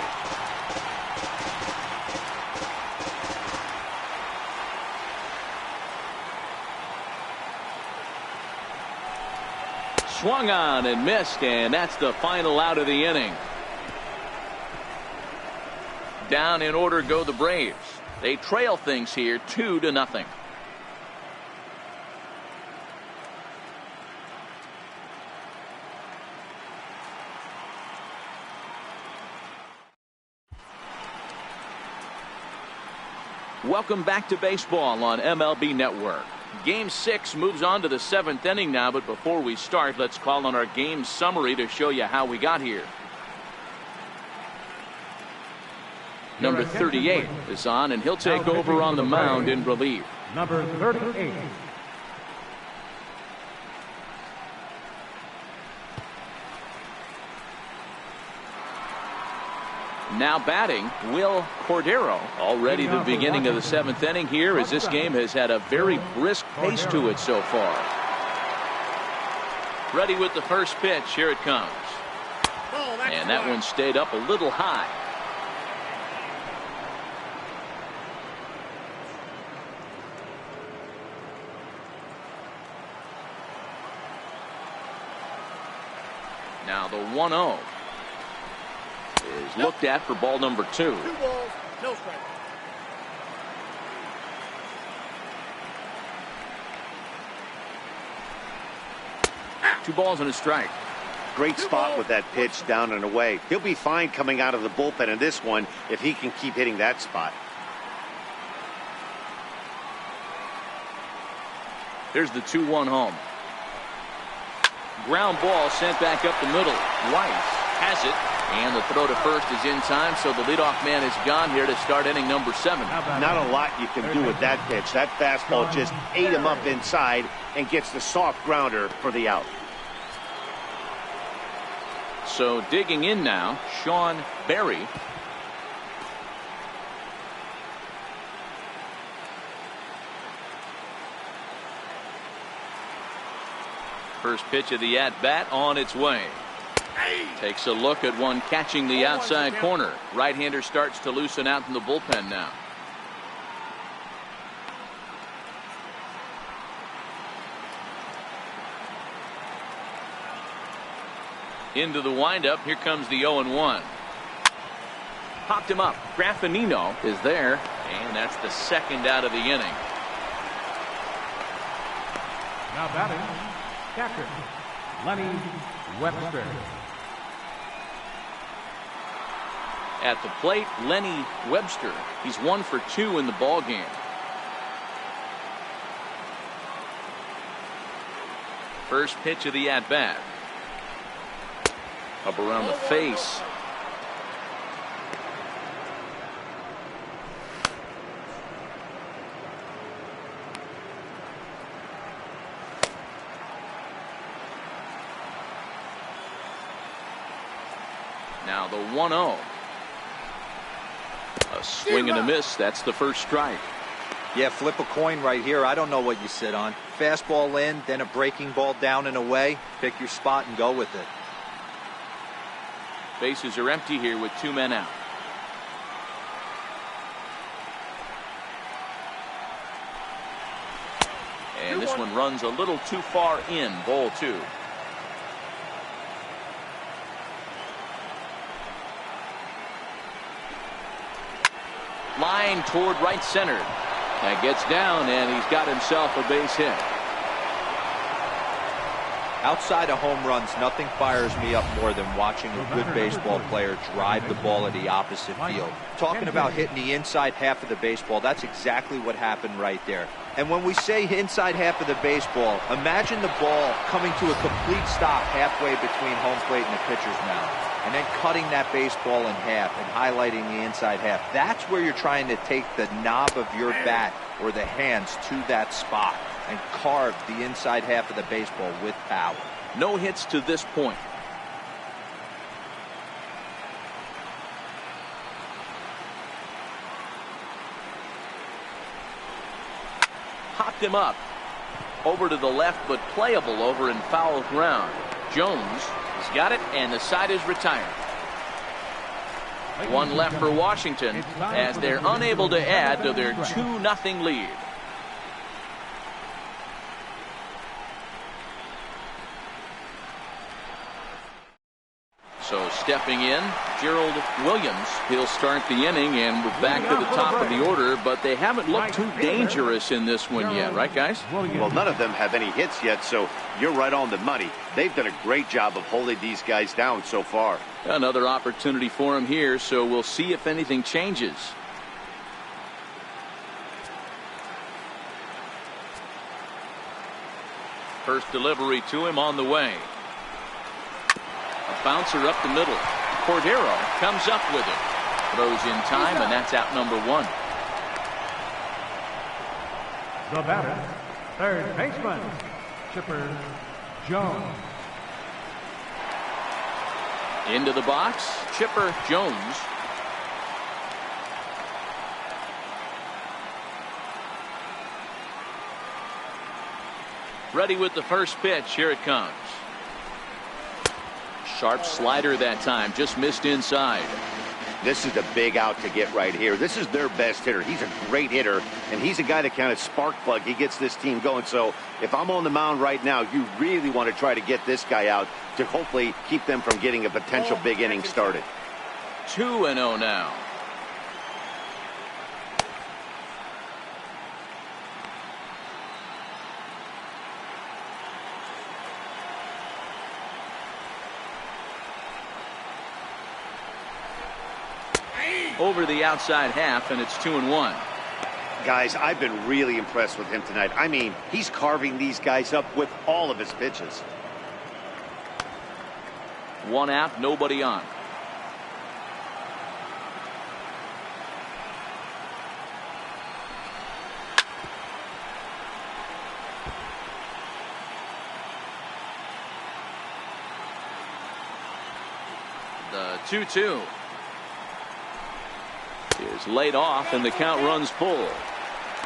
Swung on and missed, and that's the final out of the inning. Down in order go the Braves. They trail things here 2-0. Welcome back to baseball on MLB Network. Game 6 moves on to the 7th inning now, but before we start, let's call on our game summary to show you how we got here. Number 38 is on, and he'll take over on the mound in relief. Number 38. Now batting, Will Cordero. Already the beginning of the 7th inning here, as this game has had a very brisk pace to it so far. Ready with the first pitch. Here it comes. And that one stayed up a little high. Now the 1-0 is looked at for ball number 2. 2 balls, no strike. Two balls and a strike. Great spot with that pitch down and away. He'll be fine coming out of the bullpen in this one if he can keep hitting that spot. Here's the 2-1 home. Ground ball sent back up the middle. Weiss has it, and the throw to first is in time, so the leadoff man is gone here to start inning number 7. Not a lot you can do with that pitch. That fastball just ate him up inside and gets the soft grounder for the out. So digging in now, Sean Berry. First pitch of the at-bat on its way. Takes a look at one catching the outside corner. Right-hander starts to loosen out in the bullpen now. Into the windup. Here comes the 0-1. Popped him up. Graffinino is there, and that's the second out of the inning. Now batting, catcher, Lenny Webster. At the plate, Lenny Webster. He's 1 for 2 in the ball game. First pitch of the at-bat. Up around the face. Now the 1-0. A swing and a miss. That's the first strike. Yeah, flip a coin right here. I don't know what you sit on. Fastball in, then a breaking ball down and away. Pick your spot and go with it. Bases are empty here with 2 men out. And this one runs a little too far in. Ball 2. Line toward right center. That gets down, and he's got himself a base hit. Outside of home runs, nothing fires me up more than watching a good baseball player drive the ball at the opposite field. Talking about hitting the inside half of the baseball, that's exactly what happened right there. And when we say inside half of the baseball, imagine the ball coming to a complete stop halfway between home plate and the pitcher's mound, and then cutting that baseball in half and highlighting the inside half. That's where you're trying to take the knob of your bat or the hands to that spot and carve the inside half of the baseball with power. No hits to this point. Popped him up. Over to the left, but playable over in foul ground. Jones has got it, and the side is retired. 1 left for Washington as they're unable to add to their 2-0 lead. So stepping in, Gerald Williams. He'll start the inning, and we're back to the top of the order, but they haven't looked too dangerous in this one yet, right, guys? Well, none of them have any hits yet, so you're right on the money. They've done a great job of holding these guys down so far. Another opportunity for him here, so we'll see if anything changes. First delivery to him on the way. A bouncer up the middle. Cordero comes up with it. Throws in time, and that's out number 1. The batter, third baseman, Chipper Jones. Into the box, Chipper Jones. Ready with the first pitch. Here it comes. Sharp slider that time. Just missed inside. This is a big out to get right here. This is their best hitter. He's a great hitter, and he's a guy that kind of spark plug. He gets this team going. So if I'm on the mound right now, you really want to try to get this guy out to hopefully keep them from getting a potential big inning started. 2-0 now. Over the outside half, and it's 2-1. Guys, I've been really impressed with him tonight. I mean, he's carving these guys up with all of his pitches. 1 out, nobody on. The 2-2 is laid off, and the count runs full.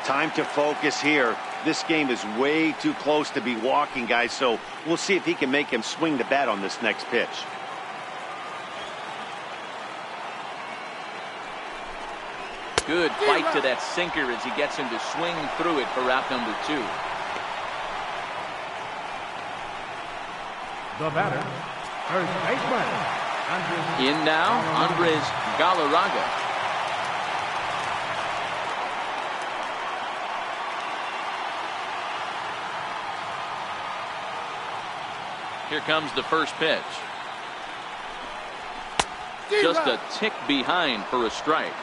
Time to focus here. This game is way too close to be walking, guys, so we'll see if he can make him swing the bat on this next pitch. Good fight to that sinker as he gets him to swing through it for out number 2. The batter, first baseman, In now, Andres Galarraga. Here comes the first pitch. Just a tick behind for a strike.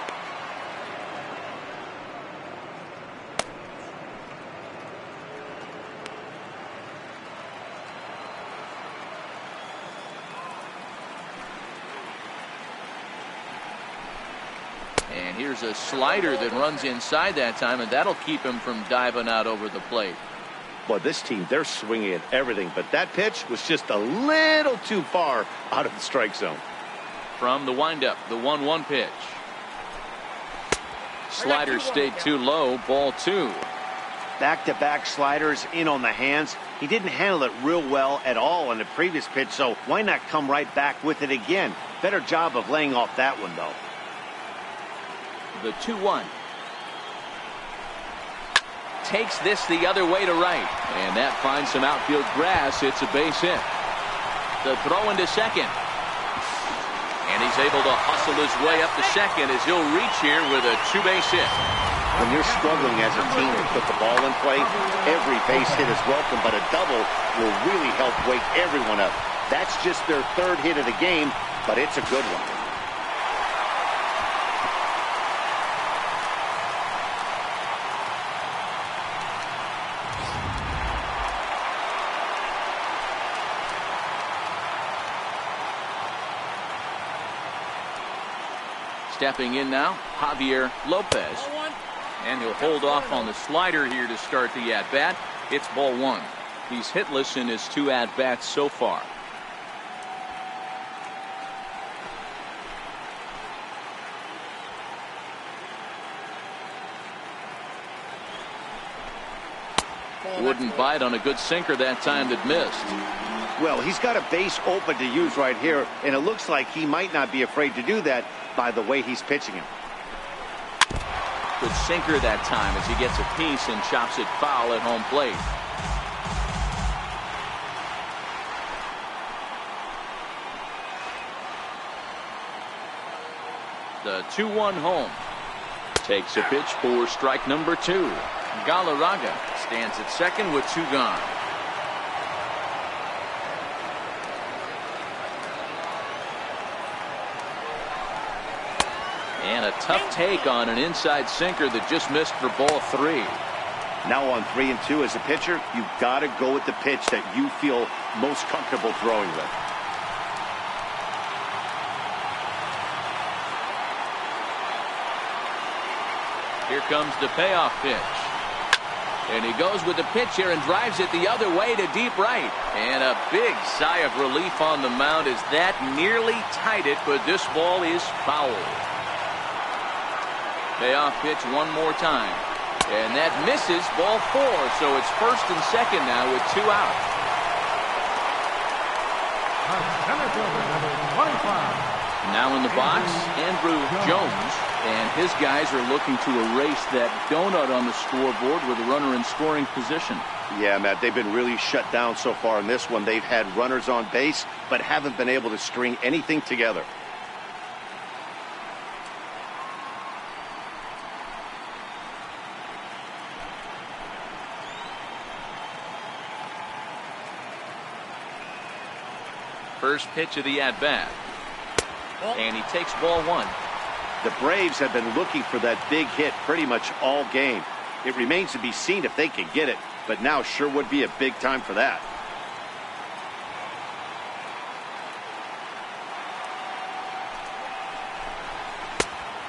And here's a slider that runs inside that time, and that'll keep him from diving out over the plate. Well, this team, they're swinging at everything, but that pitch was just a little too far out of the strike zone. From the windup, the 1-1 pitch. Slider stayed too low, ball 2. Back-to-back sliders in on the hands. He didn't handle it real well at all in the previous pitch, so why not come right back with it again? Better job of laying off that one, though. The 2-1. Takes this the other way to right, and that finds some outfield grass. It's a base hit. The throw into second, and he's able to hustle his way up to second as he'll reach here with a 2-base hit. When you're struggling as a team to put the ball in play, every base hit is welcome, but a double will really help wake everyone up. That's just their 3rd hit of the game, but it's a good one. Stepping in now, Javier Lopez. And he'll hold off on the slider here to start the at-bat. It's ball 1. He's hitless in his 2 at-bats so far. Wouldn't bite on a good sinker that time that missed. Well, he's got a base open to use right here, and it looks like he might not be afraid to do that by the way he's pitching him. Good sinker that time as he gets a piece and chops it foul at home plate. The 2-1 home. Takes a pitch for strike number 2. Galarraga stands at second with 2 gone. And a tough take on an inside sinker that just missed for ball 3. Now on 3 and 2 as a pitcher, you've got to go with the pitch that you feel most comfortable throwing with. Here comes the payoff pitch. And he goes with the pitch here and drives it the other way to deep right. And a big sigh of relief on the mound as that nearly tied it, but this ball is foul. Payoff pitch one more time. And that misses, ball 4. So it's first and second now with 2 outs. Now in the box, Andrew Jones. And his guys are looking to erase that donut on the scoreboard with a runner in scoring position. Yeah, Matt, they've been really shut down so far in this one. They've had runners on base, but haven't been able to string anything together. First pitch of the at-bat. And he takes ball 1. The Braves have been looking for that big hit pretty much all game. It remains to be seen if they can get it, but now sure would be a big time for that.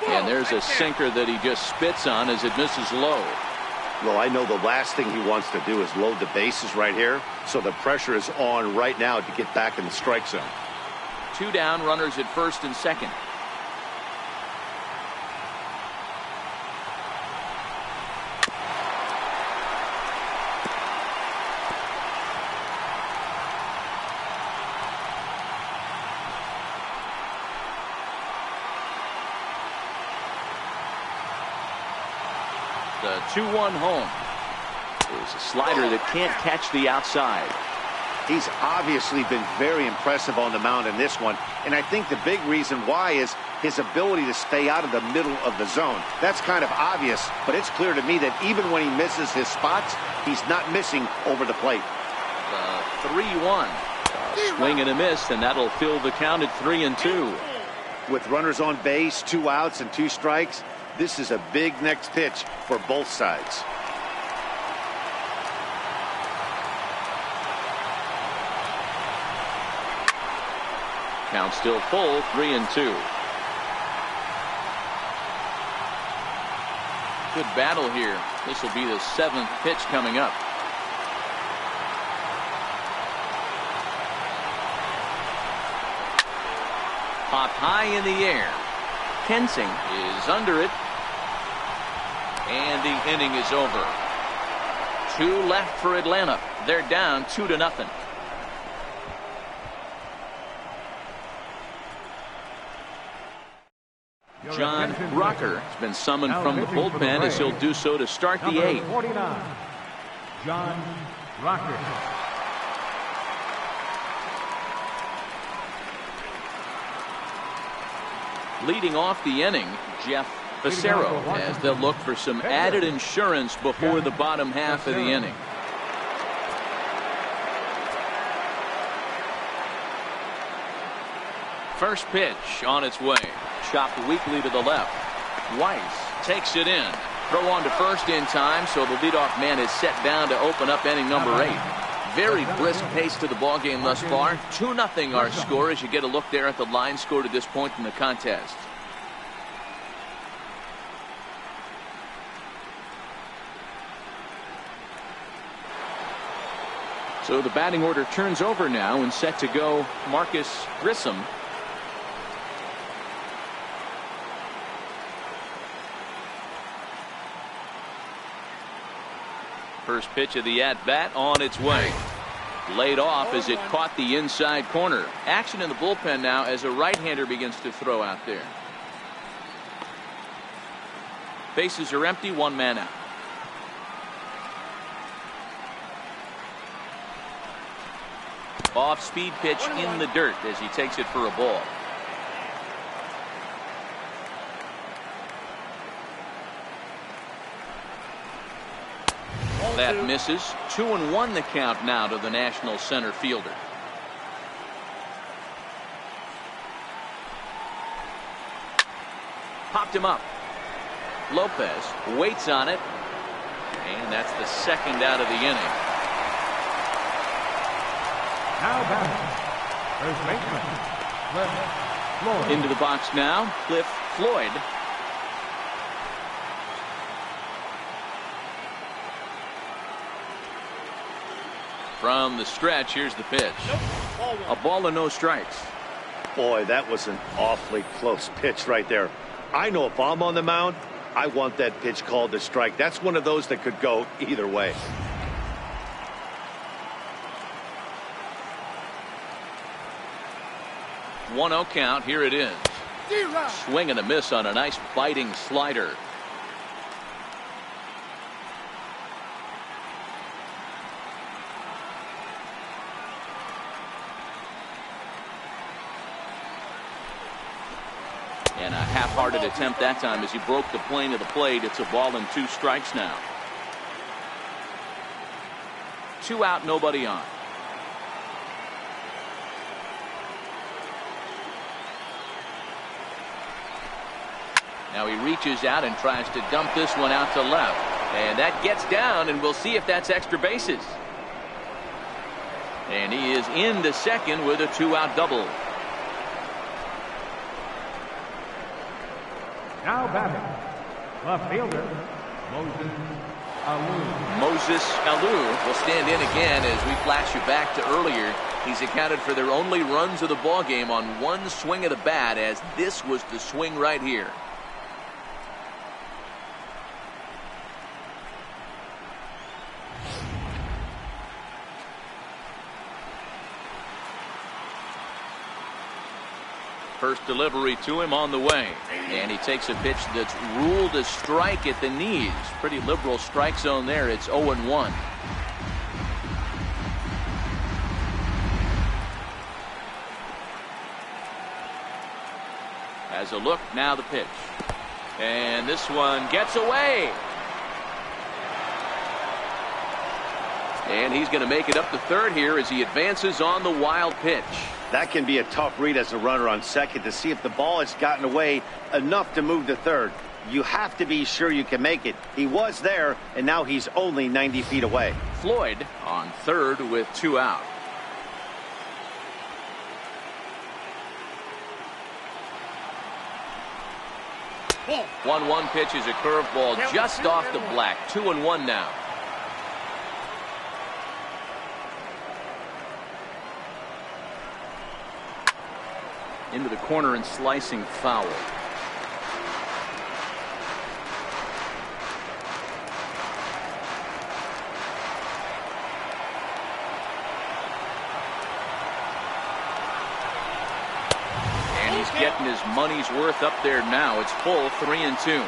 And there's a sinker that he just spits on as it misses low. Well, I know the last thing he wants to do is load the bases right here, so the pressure is on right now to get back in the strike zone. 2 down, runners at first and second. The 2-1 home is a slider that can't catch the outside. He's obviously been very impressive on the mound in this one, and I think the big reason why is his ability to stay out of the middle of the zone. That's kind of obvious, but it's clear to me that even when he misses his spots, he's not missing over the plate. The 3-1. Swing and a miss, and that'll fill the count at 3-2. With runners on base, 2 outs and 2 strikes, this is a big next pitch for both sides. Count still full, 3-2. Good battle here. This will be the 7th pitch coming up. Popped high in the air. Kensing is under it. And the inning is over. 2 left for Atlanta. They're down 2-0. John Rocker has been summoned from the bullpen as he'll do so to start the 8th. 49, John Rocker. Leading off the inning, Jeff Becerro, as they'll look for some added insurance before the bottom half of the inning. First pitch on its way. Chopped weakly to the left. Weiss takes it in. Throw on to first in time, so the leadoff man is set down to open up inning number 8. Very brisk pace to the ballgame thus far. 2-0 our score as you get a look there at the line score to this point in the contest. So the batting order turns over now and set to go Marcus Grissom. First pitch of the at-bat on its way. Laid off as it caught the inside corner. Action in the bullpen now as a right-hander begins to throw out there. Bases are empty, 1 man out. Off-speed pitch in the dirt as he takes it for a ball. That misses. 2-1 the count now to the National center fielder. Popped him up. Lopez waits on it. And that's the 2nd out of the inning. Now batting, first baseman, Cliff Floyd. Into the box now, Cliff Floyd. From the stretch, here's the pitch. A ball and no strikes. Boy, that was an awfully close pitch right there. I know if I'm on the mound, I want that pitch called a strike. That's one of those that could go either way. One-0 count. Here it is. Swing and a miss on a nice biting slider. And a half-hearted attempt that time as he broke the plane of the plate. It's a ball and 2 strikes now. 2 out, nobody on. Now he reaches out and tries to dump this one out to left. And that gets down, and we'll see if that's extra bases. And he is into second with a 2-out double. Now batting, left fielder, Moses Alou will stand in again as we flash you back to earlier. He's accounted for their only runs of the ball game on one swing of the bat, as this was the swing right here. First delivery to him on the way, and he takes a pitch that's ruled a strike at the knees. Pretty liberal strike zone there. It's 0-1. Has a look, now the pitch, and this one gets away, and he's going to make it up to third here as he advances on the wild pitch. That can be a tough read as a runner on second to see if the ball has gotten away enough to move to third. You have to be sure you can make it. He was there, and now he's only 90 feet away. Floyd on third with 2 out. Ball. 1-1 pitch is a curveball just off the black. 2-1 now. Into the corner and slicing foul. And he's getting his money's worth up there now. It's full 3-2.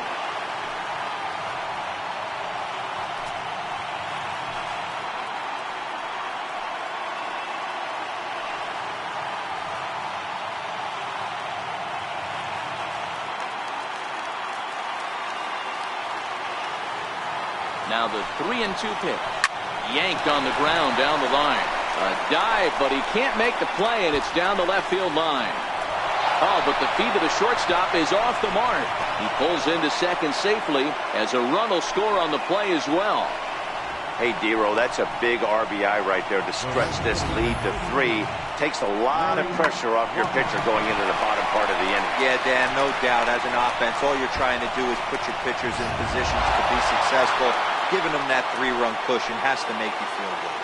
Now the 3-2 pitch. Yanked on the ground down the line. A dive, but he can't make the play, and it's down the left field line. Oh, but the feet of the shortstop is off the mark. He pulls into second safely as a run will score on the play as well. Hey, Dero, that's a big RBI right there to stretch this lead to 3. Takes a lot of pressure off your pitcher going into the bottom part of the inning. Yeah, Dan, no doubt. As an offense, all you're trying to do is put your pitchers in positions to be successful. Giving them that 3-run cushion has to make you feel good.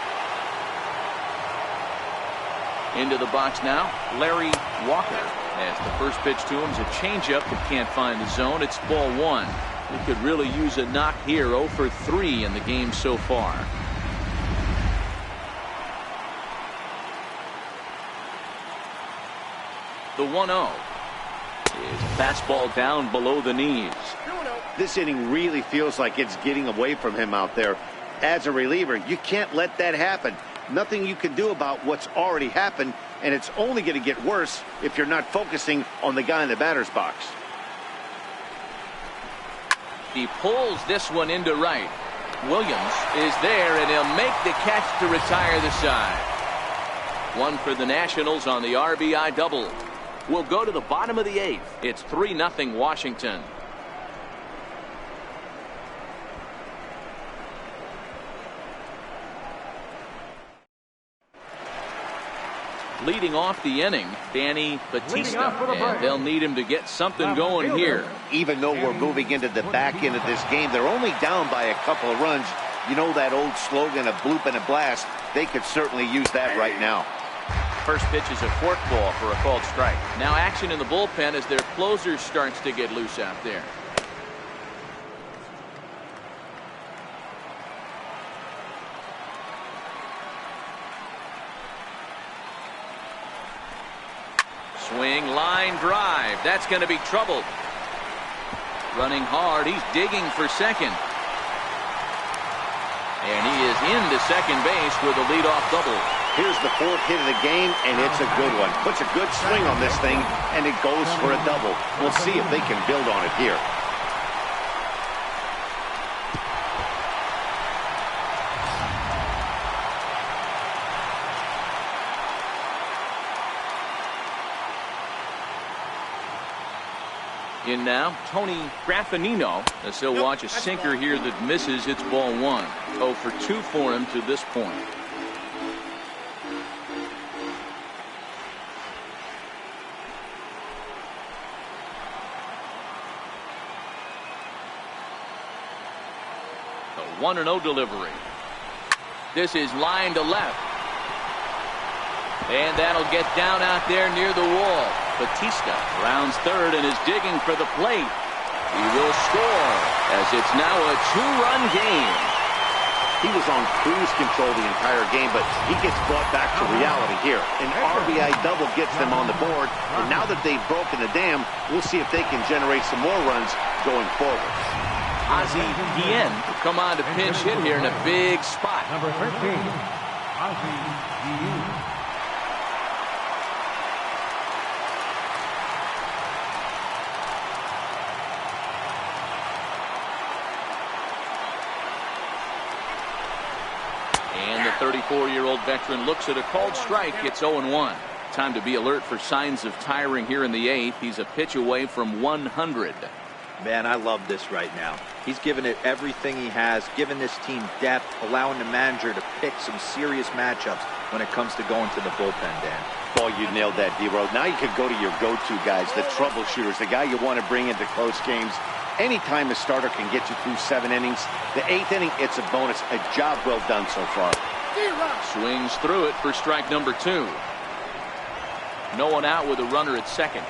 Into the box now, Larry Walker. As the first pitch to him is a changeup that can't find the zone. It's ball 1. He could really use a knock here. 0 for 3 in the game so far. The 1-0 is fastball down below the knees. This inning really feels like it's getting away from him out there. As a reliever, you can't let that happen. Nothing you can do about what's already happened, and it's only going to get worse if you're not focusing on the guy in the batter's box. He pulls this one into right. Williams is there, and he'll make the catch to retire the side. 1 for the Nationals on the RBI double. We'll go to the bottom of the 8th. It's 3-0 Washington. Leading off the inning, Danny Batista, and they'll need him to get something going here. Even though we're moving into the back end of this game, they're only down by a couple of runs. You know that old slogan, a bloop and a blast. They could certainly use that right now. First pitch is a forkball for a called strike. Now action in the bullpen as their closer starts to get loose out there. Swing, line drive. That's going to be trouble. Running hard. He's digging for second. And he is into second base with a leadoff double. Here's the fourth hit of the game, and it's a good one. Puts a good swing on this thing, and it goes for a double. We'll see if they can build on it here. In now, Tony Graffinino, as he'll watch a sinker here that misses. It's ball one. 0 for 2 for him to this point. The 1-0 delivery. This is line to left. And that'll get down out there near the wall. Batista rounds third and is digging for the plate. He will score as it's now a 2-run game. He was on cruise control the entire game, but he gets brought back to reality here. An RBI double gets them on the board, and now that they've broken the dam, we'll see if they can generate some more runs going forward. Ozzie Guillen will come on to pinch hit here in a big spot. Number 13, Ozzie Guillen. And the 34-year-old veteran looks at a called strike. It's 0-1. Time to be alert for signs of tiring here in the 8th. He's a pitch away from 100. Man, I love this right now. He's given it everything he has, given this team depth, allowing the manager to pick some serious matchups when it comes to going to the bullpen, Dan. Oh, you nailed that, D-Road. Now you could go to your go-to guys, the troubleshooters, the guy you want to bring into close games. Anytime a starter can get you through 7 innings, the 8th inning, it's a bonus. A job well done so far. Swings through it for strike number 2. No one out with a runner at second.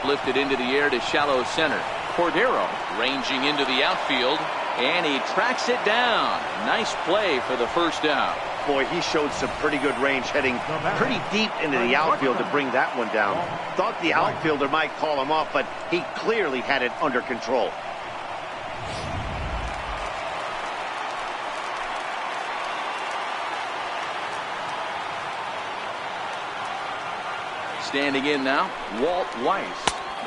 Lifted into the air to shallow center. Cordero ranging into the outfield, and he tracks it down. Nice play for the first out. Boy, he showed some pretty good range, heading pretty deep into the outfield to bring that one down. Thought the outfielder might call him off, but he clearly had it under control. Standing in now, Walt Weiss,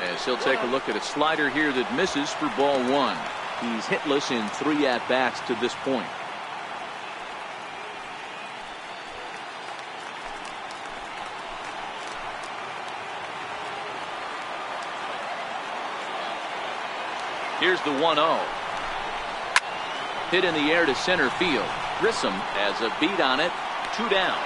as he'll take a look at a slider here that misses for ball 1. He's hitless in 3 at-bats to this point. Here's the 1-0. Hit in the air to center field. Grissom has a beat on it. 2 down.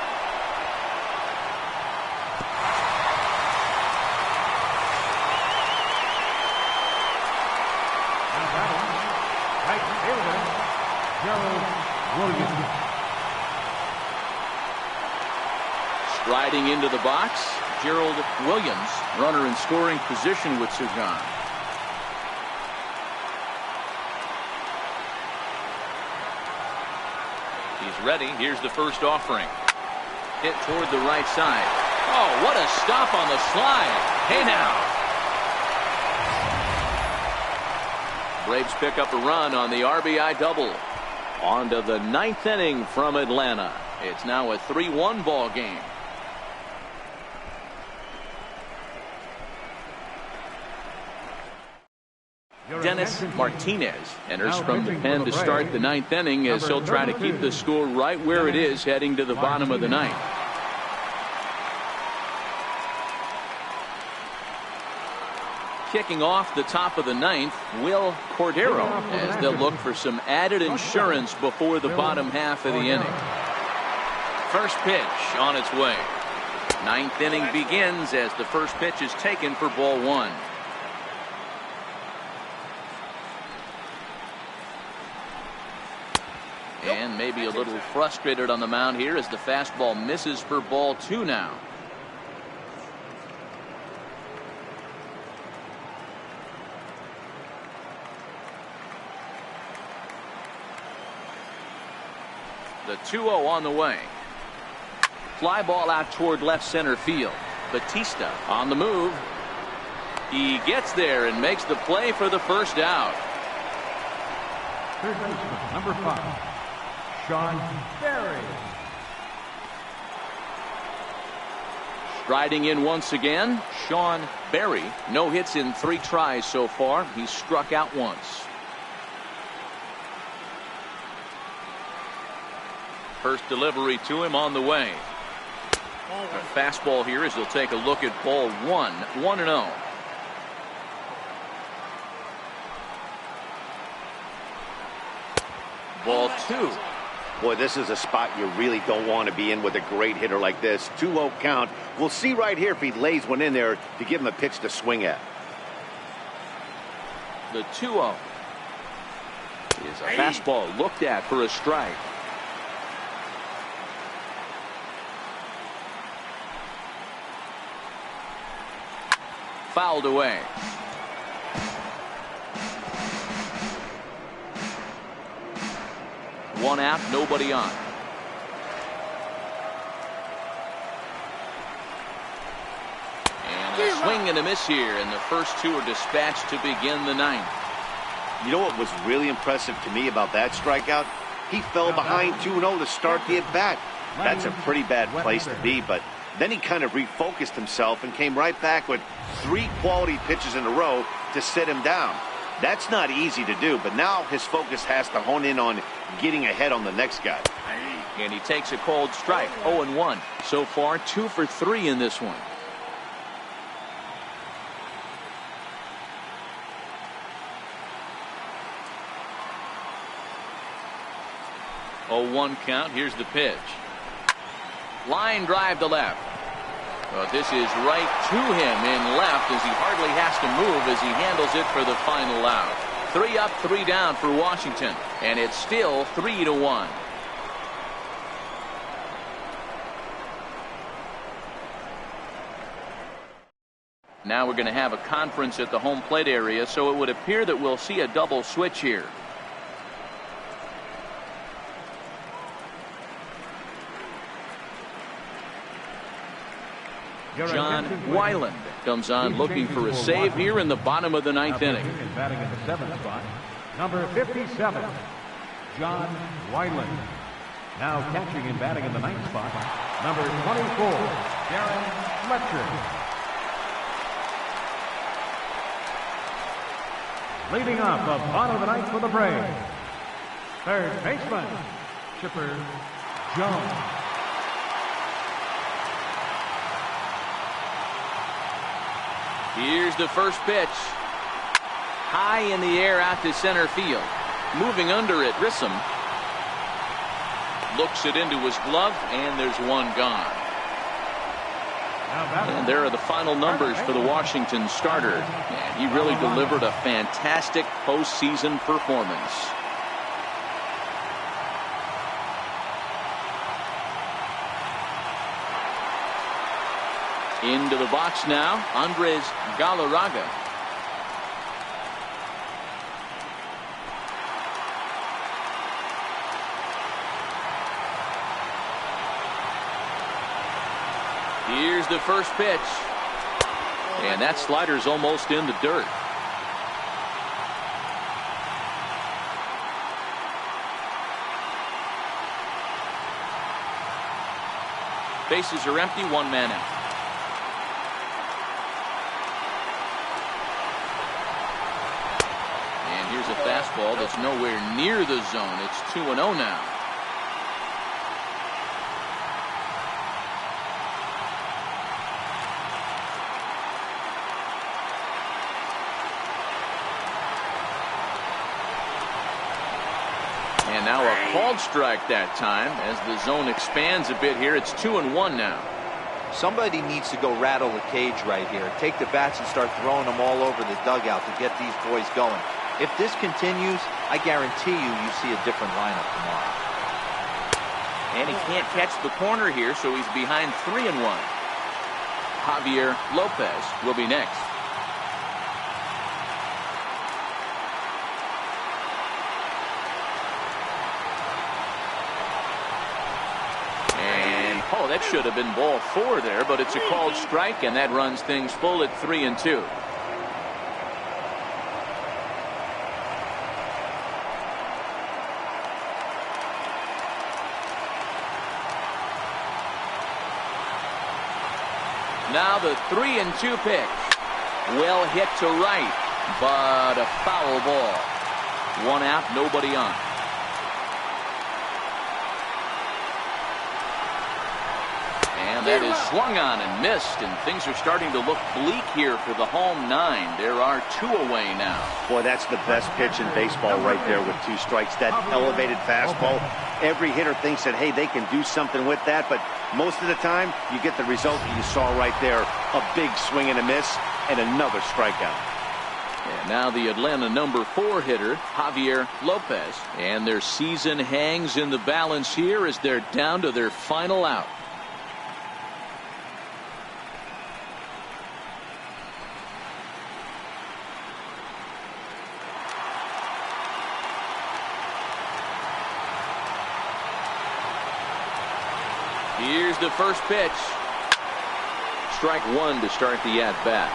Striding into the box, Gerald Williams, runner in scoring position with Sugan. He's ready. Here's the first offering. Hit toward the right side. Oh, what a stop on the slide. Hey now. Braves pick up a run on the RBI double. On to the 9th inning from Atlanta. It's now a 3-1 ball game. Dennis Martinez enters from the pen to start the 9th inning as he'll try to keep the score right where it is heading to the bottom of the 9th. Kicking off the top of the 9th, Will Cordero, as they'll look for some added insurance before the bottom half of the inning. First pitch on its way. 9th inning begins as the first pitch is taken for ball 1. maybe a little frustrated on the mound here as the fastball misses for ball 2 now. The 2-0 on the way. Fly ball out toward left center field. Batista on the move. He gets there and makes the play for the first out. Third baseman, number 5, Sean Berry. Striding in once again, Sean Berry. No hits in 3 tries so far. He's struck out once. First delivery to him on the way. A fastball here as he'll take a look at ball 1. 1-0. Ball 2. Boy, this is a spot you really don't want to be in with a great hitter like this. 2-0 count. We'll see right here if he lays one in there to give him a pitch to swing at. The 2-0 is a fastball looked at for a strike. Fouled away. One out, nobody on. And a swing and a miss here, and the first 2 are dispatched to begin the 9th. You know what was really impressive to me about that strikeout? He fell behind 2-0 to start the at-bat. That's a pretty bad place to be, but then he kind of refocused himself and came right back with 3 quality pitches in a row to sit him down. That's not easy to do, but now his focus has to hone in on getting ahead on the next guy. And he takes a cold strike. 0-1 so far, 2 for 3 in this one. Oh, 1 count. Here's the pitch. Line drive to left. Well, this is right to him in left as he hardly has to move as he handles it for the final out. 3 up, 3 down for Washington, and it's still 3-1. Now we're going to have a conference at the home plate area, so it would appear that we'll see a double switch here. John Weiland comes on looking for a save here in the bottom of the 9th inning. Batting in the 7th spot, number 57, John Weiland. Now catching and batting in the 9th spot, number 24, Darren Fletcher. Leading off the bottom of the 9th for the Braves, third baseman, Chipper Jones. Here's the first pitch. High in the air out to center field. Moving under it, Grissom looks it into his glove, and there's one gone. And there are the final numbers for the Washington starter. And he really delivered a fantastic postseason performance. Into the box now, Andres Galarraga. Here's the first pitch. And that slider's almost in the dirt. Bases are empty, 1 man out. Here's a fastball that's nowhere near the zone. It's 2-0 now. And now a called strike that time as the zone expands a bit here. It's 2-1 now. Somebody needs to go rattle the cage right here. Take the bats and start throwing them all over the dugout to get these boys going. If this continues, I guarantee you see a different lineup tomorrow. And he can't catch the corner here, so he's behind 3-1. Javier Lopez will be next. And, oh, that should have been ball 4 there, but it's a called strike, and that runs things full at 3-2. Now the 3-2 pitch. Well hit to right, but a foul ball. 1 out, nobody on. And that is swung on and missed, and things are starting to look bleak here for the home 9. There are 2 away now. Boy, that's the best pitch in baseball right there with 2 strikes. That elevated fastball. Every hitter thinks that, hey, they can do something with that, but most of the time, you get the result that you saw right there. A big swing and a miss, and another strikeout. And now the Atlanta number 4 hitter, Javier Lopez. And their season hangs in the balance here as they're down to their final out. Here's the first pitch. Strike 1 to start the at-bat.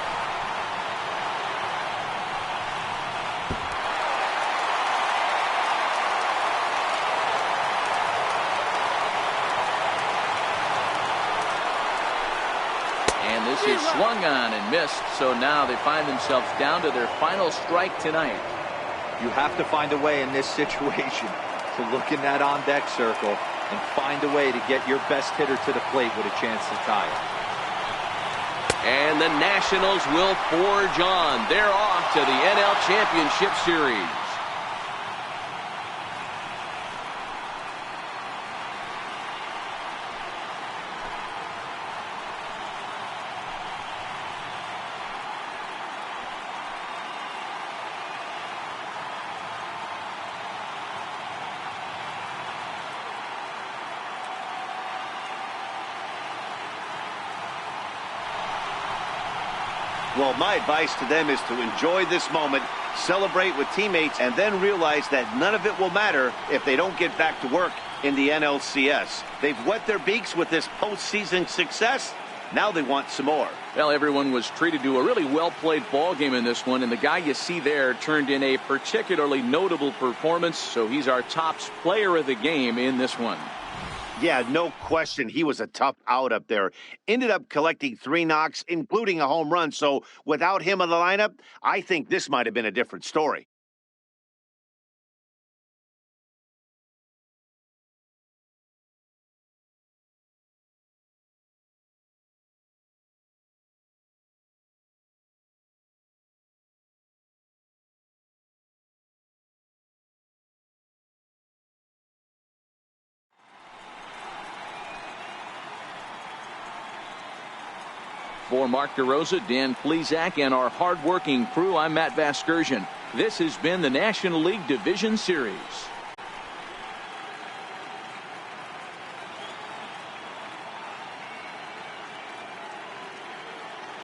And this is swung on and missed, so now they find themselves down to their final strike tonight. You have to find a way in this situation to look in that on-deck circle and find a way to get your best hitter to the plate with a chance to tie it. And the Nationals will forge on. They're off to the NL Championship Series. Well, my advice to them is to enjoy this moment, celebrate with teammates, and then realize that none of it will matter if they don't get back to work in the NLCS. They've wet their beaks with this postseason success. Now they want some more. Well, everyone was treated to a really well-played ball game in this one, and the guy you see there turned in a particularly notable performance, so he's our top player of the game in this one. Yeah, no question. He was a tough out up there. Ended up collecting 3 knocks, including a home run. So without him in the lineup, I think this might have been a different story. For Mark DeRosa, Dan Plesac, and our hard-working crew, I'm Matt Vasgersian. This has been the National League Division Series.